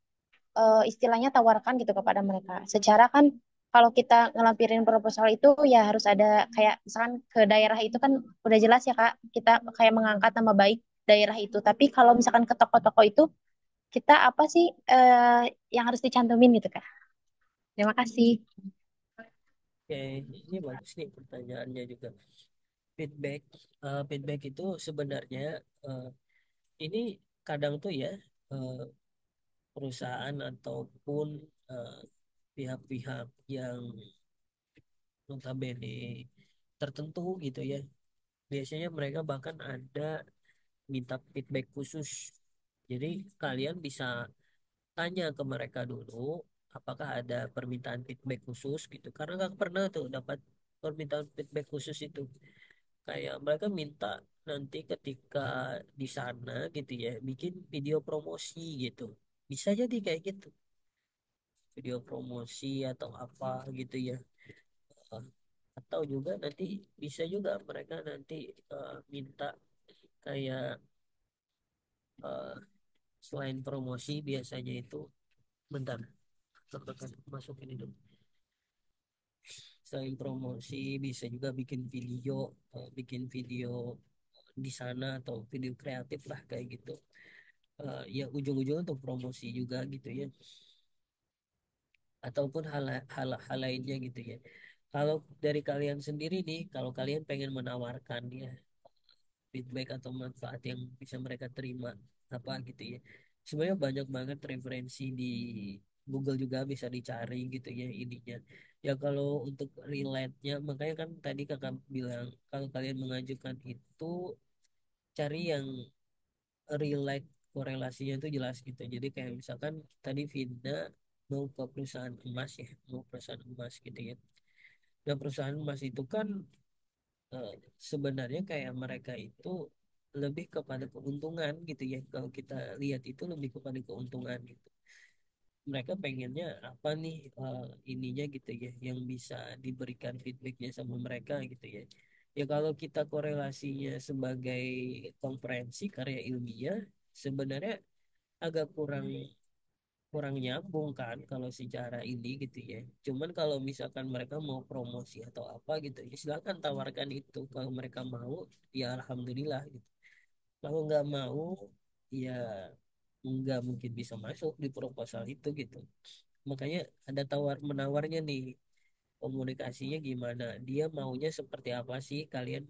istilahnya tawarkan gitu kepada mereka. Secara kan kalau kita ngelampirin proposal itu ya harus ada kayak misalkan ke daerah itu kan udah jelas ya Kak, kita kayak mengangkat nama baik daerah itu. Tapi kalau misalkan ke toko-toko itu kita apa sih yang harus dicantumin gitu Kak? Terima kasih. Oke, ini bagus nih pertanyaannya juga. Feedback, feedback itu sebenarnya eh, ini kadang tuh ya, eh, perusahaan ataupun eh, pihak-pihak yang notabene tertentu gitu ya. Biasanya mereka bahkan ada minta feedback khusus. Jadi kalian bisa tanya ke mereka dulu apakah ada permintaan feedback khusus gitu. Karena nggak pernah tuh dapat permintaan feedback khusus itu. Kayak mereka minta nanti ketika di sana gitu ya, bikin video promosi gitu. Bisa jadi kayak gitu. Video promosi atau apa gitu ya. Eh, Atau juga nanti bisa juga mereka nanti minta kayak, eh, selain promosi biasanya itu, bentar, masuk ini dulu. Selain promosi bisa juga bikin video, di sana atau video kreatif lah kayak gitu. Ya ujung-ujungnya untuk promosi juga gitu ya. ataupun hal lainnya gitu ya. Kalau dari kalian sendiri nih, kalau kalian pengen menawarkan ya feedback atau manfaat yang bisa mereka terima apa gitu ya. Sebenarnya banyak banget referensi di Google juga bisa dicari gitu ya ininya. Ya kalau untuk relate-nya makanya kan tadi kakak bilang kalau kalian mengajukan itu cari yang relate korelasinya itu jelas gitu. Jadi kayak misalkan tadi Vina mau ke perusahaan emas ya, mau perusahaan emas gitu ya. Nah perusahaan emas itu kan eh, sebenarnya kayak mereka itu lebih kepada keuntungan gitu ya. Kalau kita lihat itu lebih kepada keuntungan gitu. Mereka pengennya apa nih ininya gitu ya, yang bisa diberikan feedbacknya sama mereka gitu ya. Ya kalau kita korelasinya sebagai konferensi karya ilmiah, sebenarnya agak kurang kurang nyambung kan kalau secara ini gitu ya. Cuman kalau misalkan mereka mau promosi atau apa gitu, ya silakan tawarkan itu. Kalau mereka mau, ya alhamdulillah gitu. Kalau nggak mau, ya nggak mungkin bisa masuk di proposal itu gitu. Makanya ada tawar menawarnya nih, komunikasinya gimana? Dia maunya seperti apa sih kalian?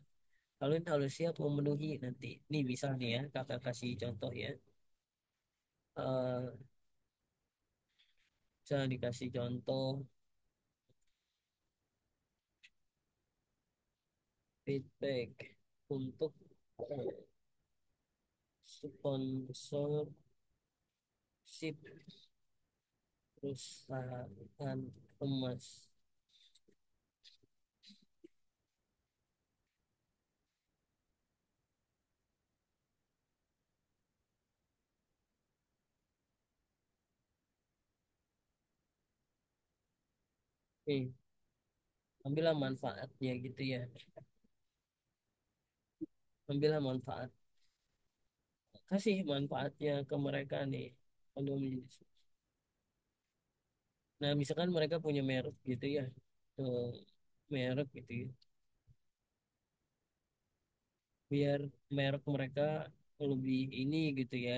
Kalian harus siap memenuhi nanti. Nih misal nih ya, kakak kasih contoh ya. Eh Misalnya dikasih contoh feedback untuk sponsorship perusahaan emas. Nih, ambillah manfaatnya gitu ya. Ambillah manfaat. Kasih manfaatnya ke mereka nih. Kalau nah, misalkan mereka punya merek gitu ya. Eh, Merek gitu ya. Biar merek mereka lebih ini gitu ya.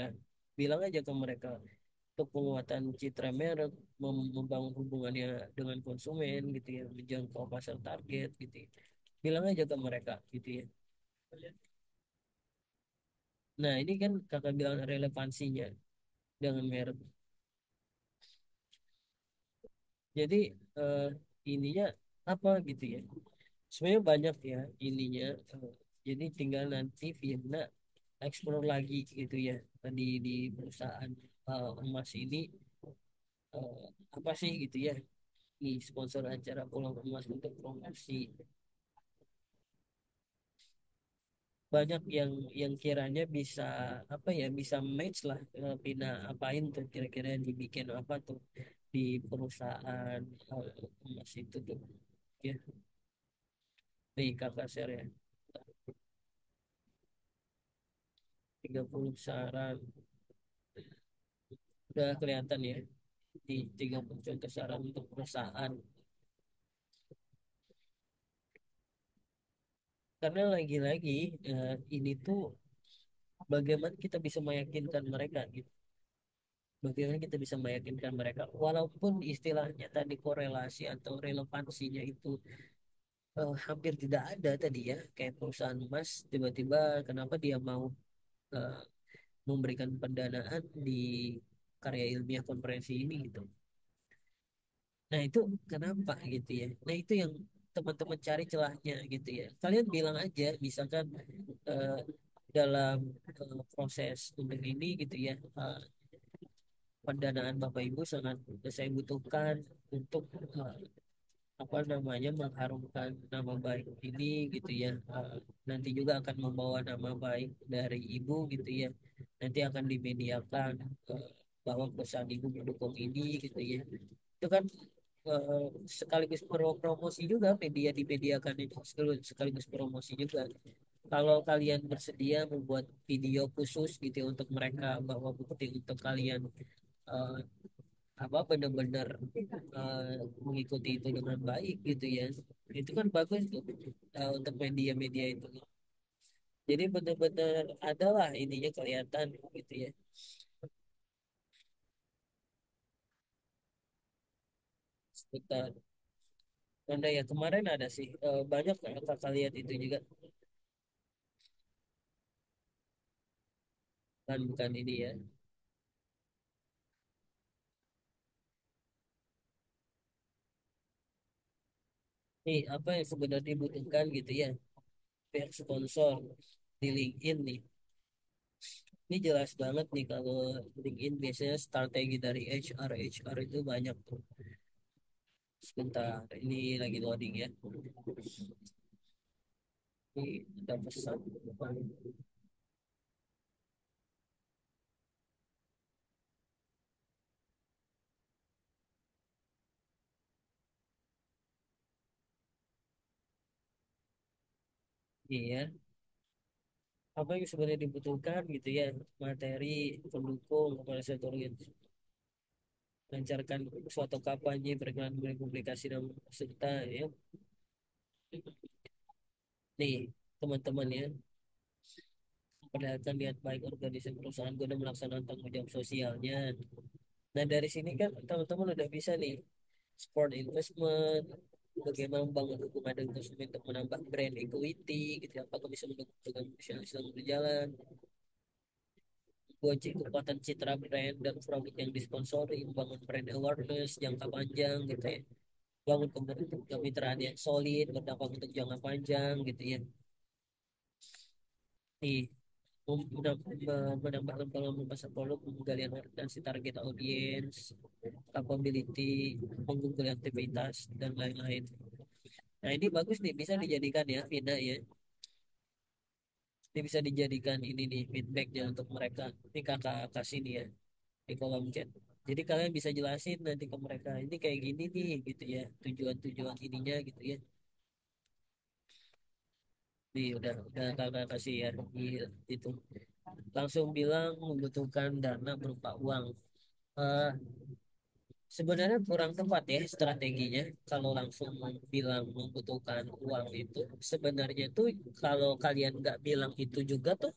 Bilang aja ke mereka untuk penguatan citra merek, membangun hubungannya dengan konsumen gitu ya, menjangkau pasar target gitu ya. Bilang aja ke mereka gitu ya. Nah ini kan kakak bilang relevansinya dengan merek. Jadi eh, ininya apa gitu ya. Sebenarnya banyak ya ininya. Jadi tinggal nanti Vina explore lagi gitu ya. Di perusahaan emas ini eh, apa sih gitu ya. Nih sponsor acara pulang emas untuk promosi. Banyak yang kiranya bisa apa ya bisa match lah Vina apain tuh kira-kira dibikin apa tuh di perusahaan emas itu tuh ya. Nih kakak share ya 30 saran udah kelihatan ya di 30 contoh saran untuk perusahaan karena lagi-lagi ini tuh bagaimana kita bisa meyakinkan mereka gitu, bagaimana kita bisa meyakinkan mereka walaupun istilahnya tadi korelasi atau relevansinya itu hampir tidak ada tadi ya kayak perusahaan emas tiba-tiba kenapa dia mau eh, memberikan pendanaan di karya ilmiah konferensi ini gitu. Nah itu kenapa gitu ya. Nah itu yang teman-teman cari celahnya gitu ya. Kalian bilang aja misalkan eh, dalam proses untuk ini gitu ya. Pendanaan Bapak Ibu sangat saya butuhkan untuk apa namanya mengharumkan nama baik ini gitu ya. Nanti juga akan membawa nama baik dari Ibu gitu ya. Nanti akan dimediakan bahwa perusahaan Ibu mendukung ini gitu ya. Itu kan eh, sekaligus promosi juga media dimediakan itu sekaligus promosi juga. Kalau kalian bersedia membuat video khusus gitu ya untuk mereka bahwa bukti untuk kalian eh, apa benar-benar mengikuti itu dengan baik gitu ya. Itu kan bagus tuh untuk media-media itu. Jadi benar-benar adalah ininya kelihatan gitu ya. Bentar. Ada ya kemarin ada sih banyak kakak lihat itu juga kan bukan ini ya. Nih apa yang sebenarnya dibutuhkan gitu ya pihak sponsor di LinkedIn nih. Ini jelas banget nih kalau LinkedIn biasanya strategi dari HR itu banyak tuh. Sebentar, ini lagi loading ya. Ini ada pesan. Iya, apa yang sebenarnya dibutuhkan gitu ya materi pendukung kepada sektor itu lancarkan suatu kampanye beriklan publikasi dan serta ya nih teman-teman ya perlihatkan niat baik organisasi perusahaan guna melaksanakan tanggung jawab sosialnya. Nah dari sini kan teman-teman udah bisa nih sport investment bagaimana membangun hubungan dengan konsumen untuk menambah brand equity gitu ya apakah bisa mendukung program sosialisasi yang berjalan kunci kekuatan citra brand dan produk yang disponsori membangun brand awareness jangka panjang gitu ya bangun kemitraan yang solid berdampak untuk jangka panjang gitu ya nih menambahkan pengalaman pasar produk penggalian si target audience capability menggugul aktivitas dan lain-lain. Nah ini bagus nih bisa dijadikan ya Vina ya ini bisa dijadikan ini nih feedbacknya untuk mereka ini kakak kasih nih ya di kolom chat. Jadi kalian bisa jelasin nanti ke mereka ini kayak gini nih gitu ya tujuan-tujuan ininya gitu ya. Nih udah kakak kasih ya itu langsung bilang membutuhkan dana berupa uang. Eh, Sebenarnya kurang tepat ya strateginya kalau langsung bilang membutuhkan uang itu. Sebenarnya tuh kalau kalian nggak bilang itu juga tuh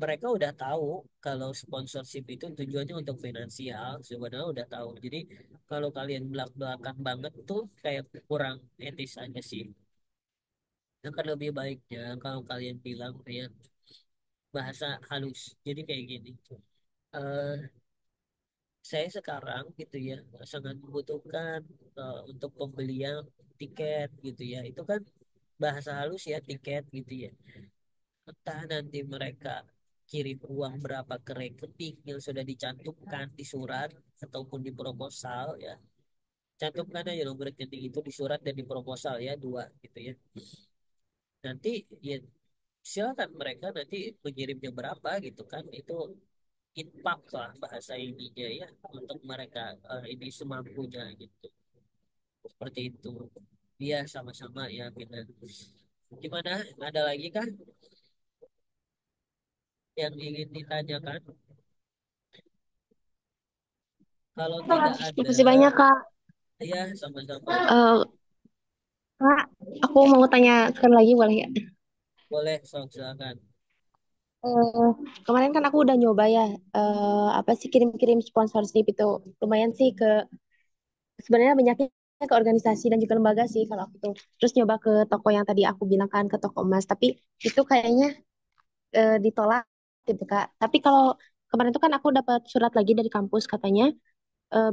mereka udah tahu kalau sponsorship itu tujuannya untuk finansial sebenarnya udah tahu jadi kalau kalian belak-belakan banget tuh kayak kurang etis aja sih akan lebih baiknya kalau kalian bilang kayak bahasa halus jadi kayak gini eh saya sekarang gitu ya sangat membutuhkan untuk pembelian tiket gitu ya itu kan bahasa halus ya tiket gitu ya entah nanti mereka kirim uang berapa ke rekening yang sudah dicantumkan di surat ataupun di proposal ya. Cantumkan aja nomor rekening itu di surat dan di proposal ya dua gitu ya. Nanti ya silakan mereka nanti mengirimnya berapa gitu kan itu impact lah bahasa ininya ya untuk mereka ini semampunya gitu. Seperti itu. Dia sama-sama ya kita. Gimana? Ada lagi kah yang ingin ditanyakan? Kalau tidak ada, Makasih banyak Kak. ya sama-sama. Eh, Kak, aku mau tanyakan lagi boleh ya? Boleh, silakan. Eh, Kemarin kan aku udah nyoba ya, apa sih kirim-kirim sponsorship itu lumayan sih ke sebenarnya banyaknya ke organisasi dan juga lembaga sih kalau aku tuh. Terus nyoba ke toko yang tadi aku bilang kan ke toko emas, tapi itu kayaknya ditolak gitu Kak. Tapi kalau kemarin tuh kan aku dapat surat lagi dari kampus katanya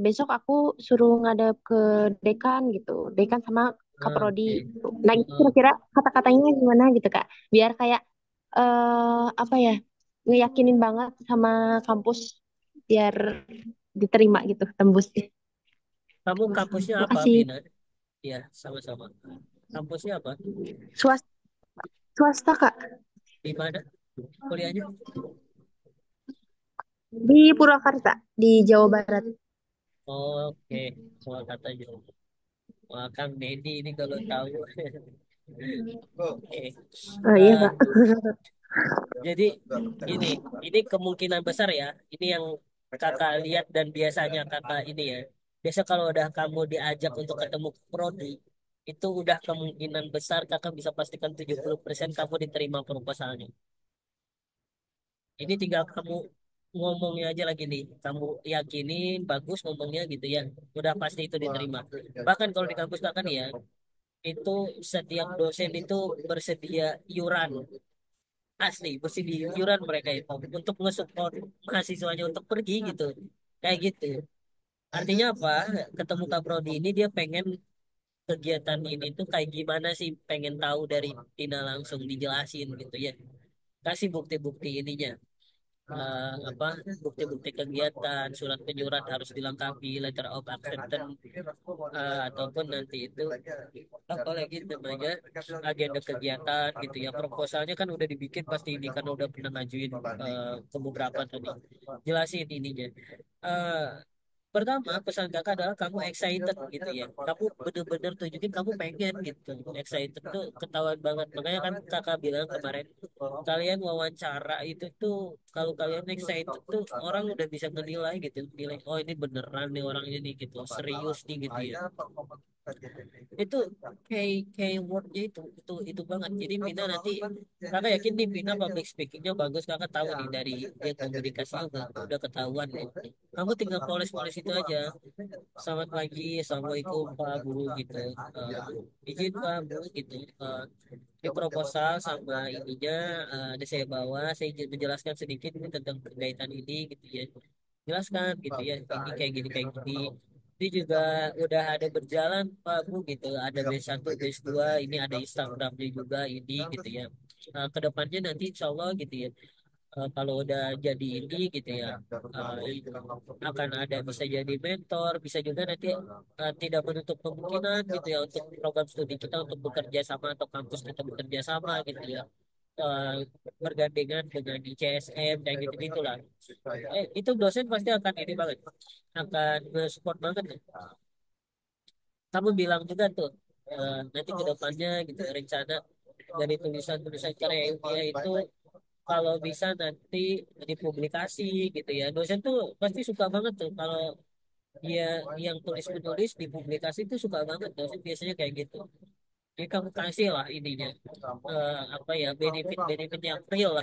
besok aku suruh ngadep ke dekan gitu, dekan sama kaprodi. Oke. Gitu. Nah itu Heeh. kira-kira kata-katanya gimana gitu Kak? Biar kayak apa ya ngeyakinin banget sama kampus biar diterima gitu tembus. Kamu kampusnya apa, Makasih. Vina? Ya, sama-sama. Kampusnya apa? Swasta, swasta Kak Di mana kuliahnya? di Purwakarta di Jawa Barat. Oke, soal kata juga. Wah, Kang Deddy ini kalau tahu. Oke. Oh iya Eh, Kak. jadi gini, ini kemungkinan besar ya. Ini yang kakak lihat dan biasanya kakak ini ya. Biasa kalau udah kamu diajak untuk ketemu prodi, itu udah kemungkinan besar kakak bisa pastikan 70% kamu diterima proposalnya. Ini tinggal kamu ngomongnya aja lagi nih, kamu yakinin bagus ngomongnya gitu ya, udah pasti itu diterima. Bahkan kalau di kampus kakak nih ya, itu setiap dosen itu bersedia iuran, asli bersedia iuran mereka itu untuk nge-support mahasiswanya untuk pergi gitu, kayak gitu. Artinya apa? Ketemu Kak Prodi ini dia pengen kegiatan ini tuh kayak gimana sih, pengen tahu dari Tina langsung dijelasin gitu ya, kasih bukti-bukti ininya, apa, bukti-bukti kegiatan, surat penyurat harus dilengkapi, letter of acceptance, ataupun nanti itu apa lagi namanya, agenda kegiatan gitu ya. Proposalnya kan udah dibikin pasti ini kan udah pernah ngajuin ke beberapa tadi, jelasin ininya. Eh, Pertama, pesan kakak adalah kamu excited gitu ya. Kamu bener-bener tunjukin kamu pengen gitu. Excited tuh ketahuan banget. Makanya kan kakak bilang kemarin, kalian wawancara itu tuh kalau kalian excited tuh orang udah bisa menilai gitu. Nilai, oh ini beneran nih orang ini gitu. Serius nih gitu ya. Itu kayak kayak wordnya itu banget. Jadi Pina nanti kakak yakin nih Pina public speakingnya bagus, kakak tahu nih dari dia komunikasinya udah ketahuan nih. Kamu tinggal polis-polis itu aja. Selamat pagi, assalamualaikum Pak Guru gitu. Izin Pak Bu gitu. Di proposal sama ininya ada saya bawa, saya izin menjelaskan sedikit ini tentang kaitan ini gitu ya. Jelaskan gitu ya, ini kayak gini kayak gini. Ini juga udah ada berjalan Pak Bu gitu. Ada B1, B2, ini ada Instagramnya juga ini gitu ya. Kedepannya nanti insya Allah gitu ya. Kalau udah jadi ini gitu ya, akan ada bisa jadi mentor, bisa juga nanti tidak menutup kemungkinan gitu ya untuk program studi kita untuk bekerja sama atau kampus kita bekerja sama gitu ya. Eh, Bergandengan dengan di CSM dan gitu gitulah. Itu dosen pasti akan ini banget, akan support banget ya. Kamu bilang juga tuh nanti ke depannya gitu rencana dari tulisan-tulisan karya ilmiah itu kalau bisa nanti dipublikasi gitu ya. Dosen tuh pasti suka banget tuh kalau dia yang tulis menulis dipublikasi tuh suka banget, dosen biasanya kayak gitu. Jadi kamu kasih lah ininya, apa ya, benefit-benefit yang real lah.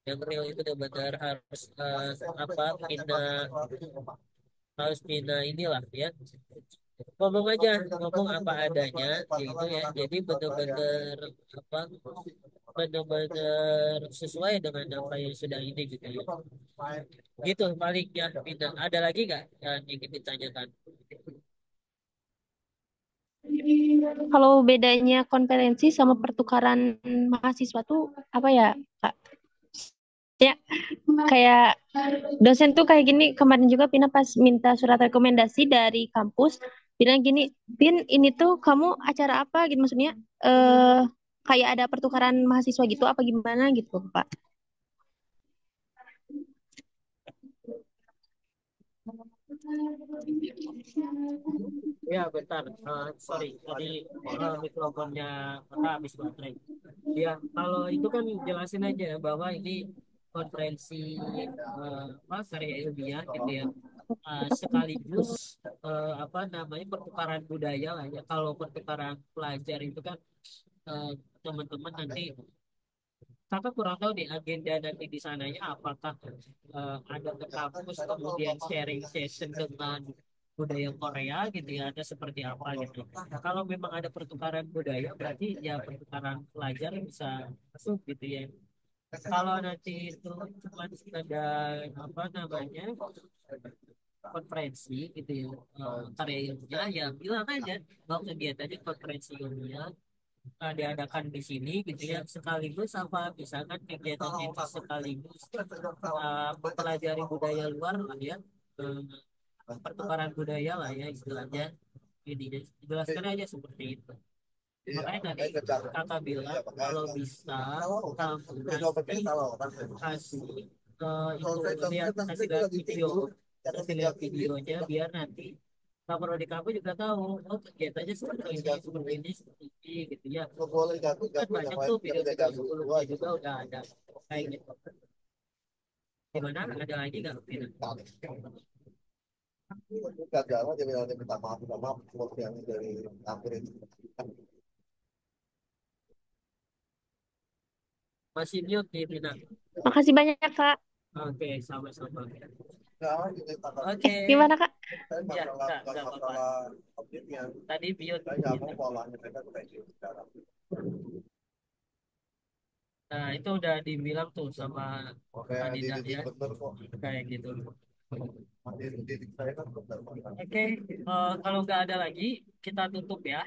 Yang real itu benar-benar harus apa, Pina harus Pina inilah ya, ngomong aja, ngomong apa adanya gitu ya. Jadi benar-benar apa, benar-benar sesuai dengan apa yang sudah ini gitu ya. Gitu paling ya Pina. Ada lagi nggak yang ingin ditanyakan? Kalau bedanya konferensi sama pertukaran mahasiswa tuh apa ya, Kak? Ya, kayak dosen tuh kayak gini, kemarin juga Pina pas minta surat rekomendasi dari kampus, bilang gini, Pin, ini tuh kamu acara apa gitu, maksudnya eh kayak ada pertukaran mahasiswa gitu apa gimana gitu, Pak. Ya bentar, sorry tadi mikrofonnya habis baterai. Ya kalau itu kan jelasin aja bahwa ini konferensi apa, karya ilmiah gitu ya. Sekaligus apa namanya, pertukaran budaya lah ya. Kalau pertukaran pelajar itu kan eh, teman-teman nanti, kakak kurang tahu di agenda nanti di sananya apakah ada ke kampus kemudian sharing session dengan budaya Korea gitu ya, ada seperti apa gitu. Kalau memang ada pertukaran budaya berarti ya pertukaran pelajar bisa masuk gitu ya. Kalau nanti itu cuma sekedar apa namanya, konferensi gitu ya, karya ilmiah ya bilang aja bahwa kegiatannya konferensi ilmiah diadakan di sini gitu ya, sekaligus apa misalkan kegiatan itu sekaligus mempelajari budaya luar lah ya, pertukaran budaya lah ya istilahnya, ini jelaskan aja seperti itu. Makanya tadi kakak bilang kalau bisa kamu kasih itu lihat, kasih lihat video, kasih lihat videonya biar nanti Kak di kamu juga tahu, oh kegiatannya seperti ini, seperti ini gitu ya. Kan banyak tuh video-video sebelumnya juga udah ada kayak gitu. Gimana? Ada lagi nggak? Vina? Masih mute nih, Vina. Makasih banyak, Kak. Oke, sama-sama. Oke, Gimana Kak? ya, enggak apa-apa. Tadi mute. Nah, itu udah dibilang tuh sama kandidat ya, kayak gitu. Oke, kalau nggak ada lagi, kita tutup ya.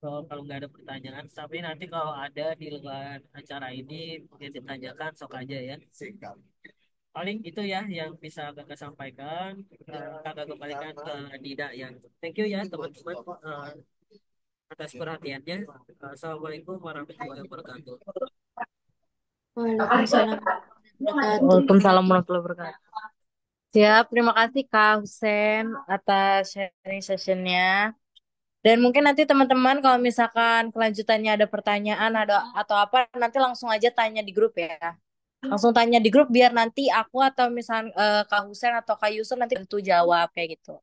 Kalau nggak ada pertanyaan, tapi nanti kalau ada di luar acara ini, mungkin ditanyakan, sok aja ya. Paling itu ya yang bisa kakak sampaikan. Kakak kembalikan ke Dida ya. Thank you ya teman-teman atas perhatiannya. Assalamualaikum warahmatullahi wabarakatuh. Waalaikumsalam warahmatullahi wabarakatuh. Waalaikumsalam warahmatullahi wabarakatuh. Siap, terima kasih Kak Husen atas sharing sessionnya. Dan mungkin nanti teman-teman kalau misalkan kelanjutannya ada pertanyaan ada atau apa nanti langsung aja tanya di grup ya. Langsung tanya di grup biar nanti aku atau misalkan Kak Husen atau Kak Yusuf nanti bantu jawab kayak gitu.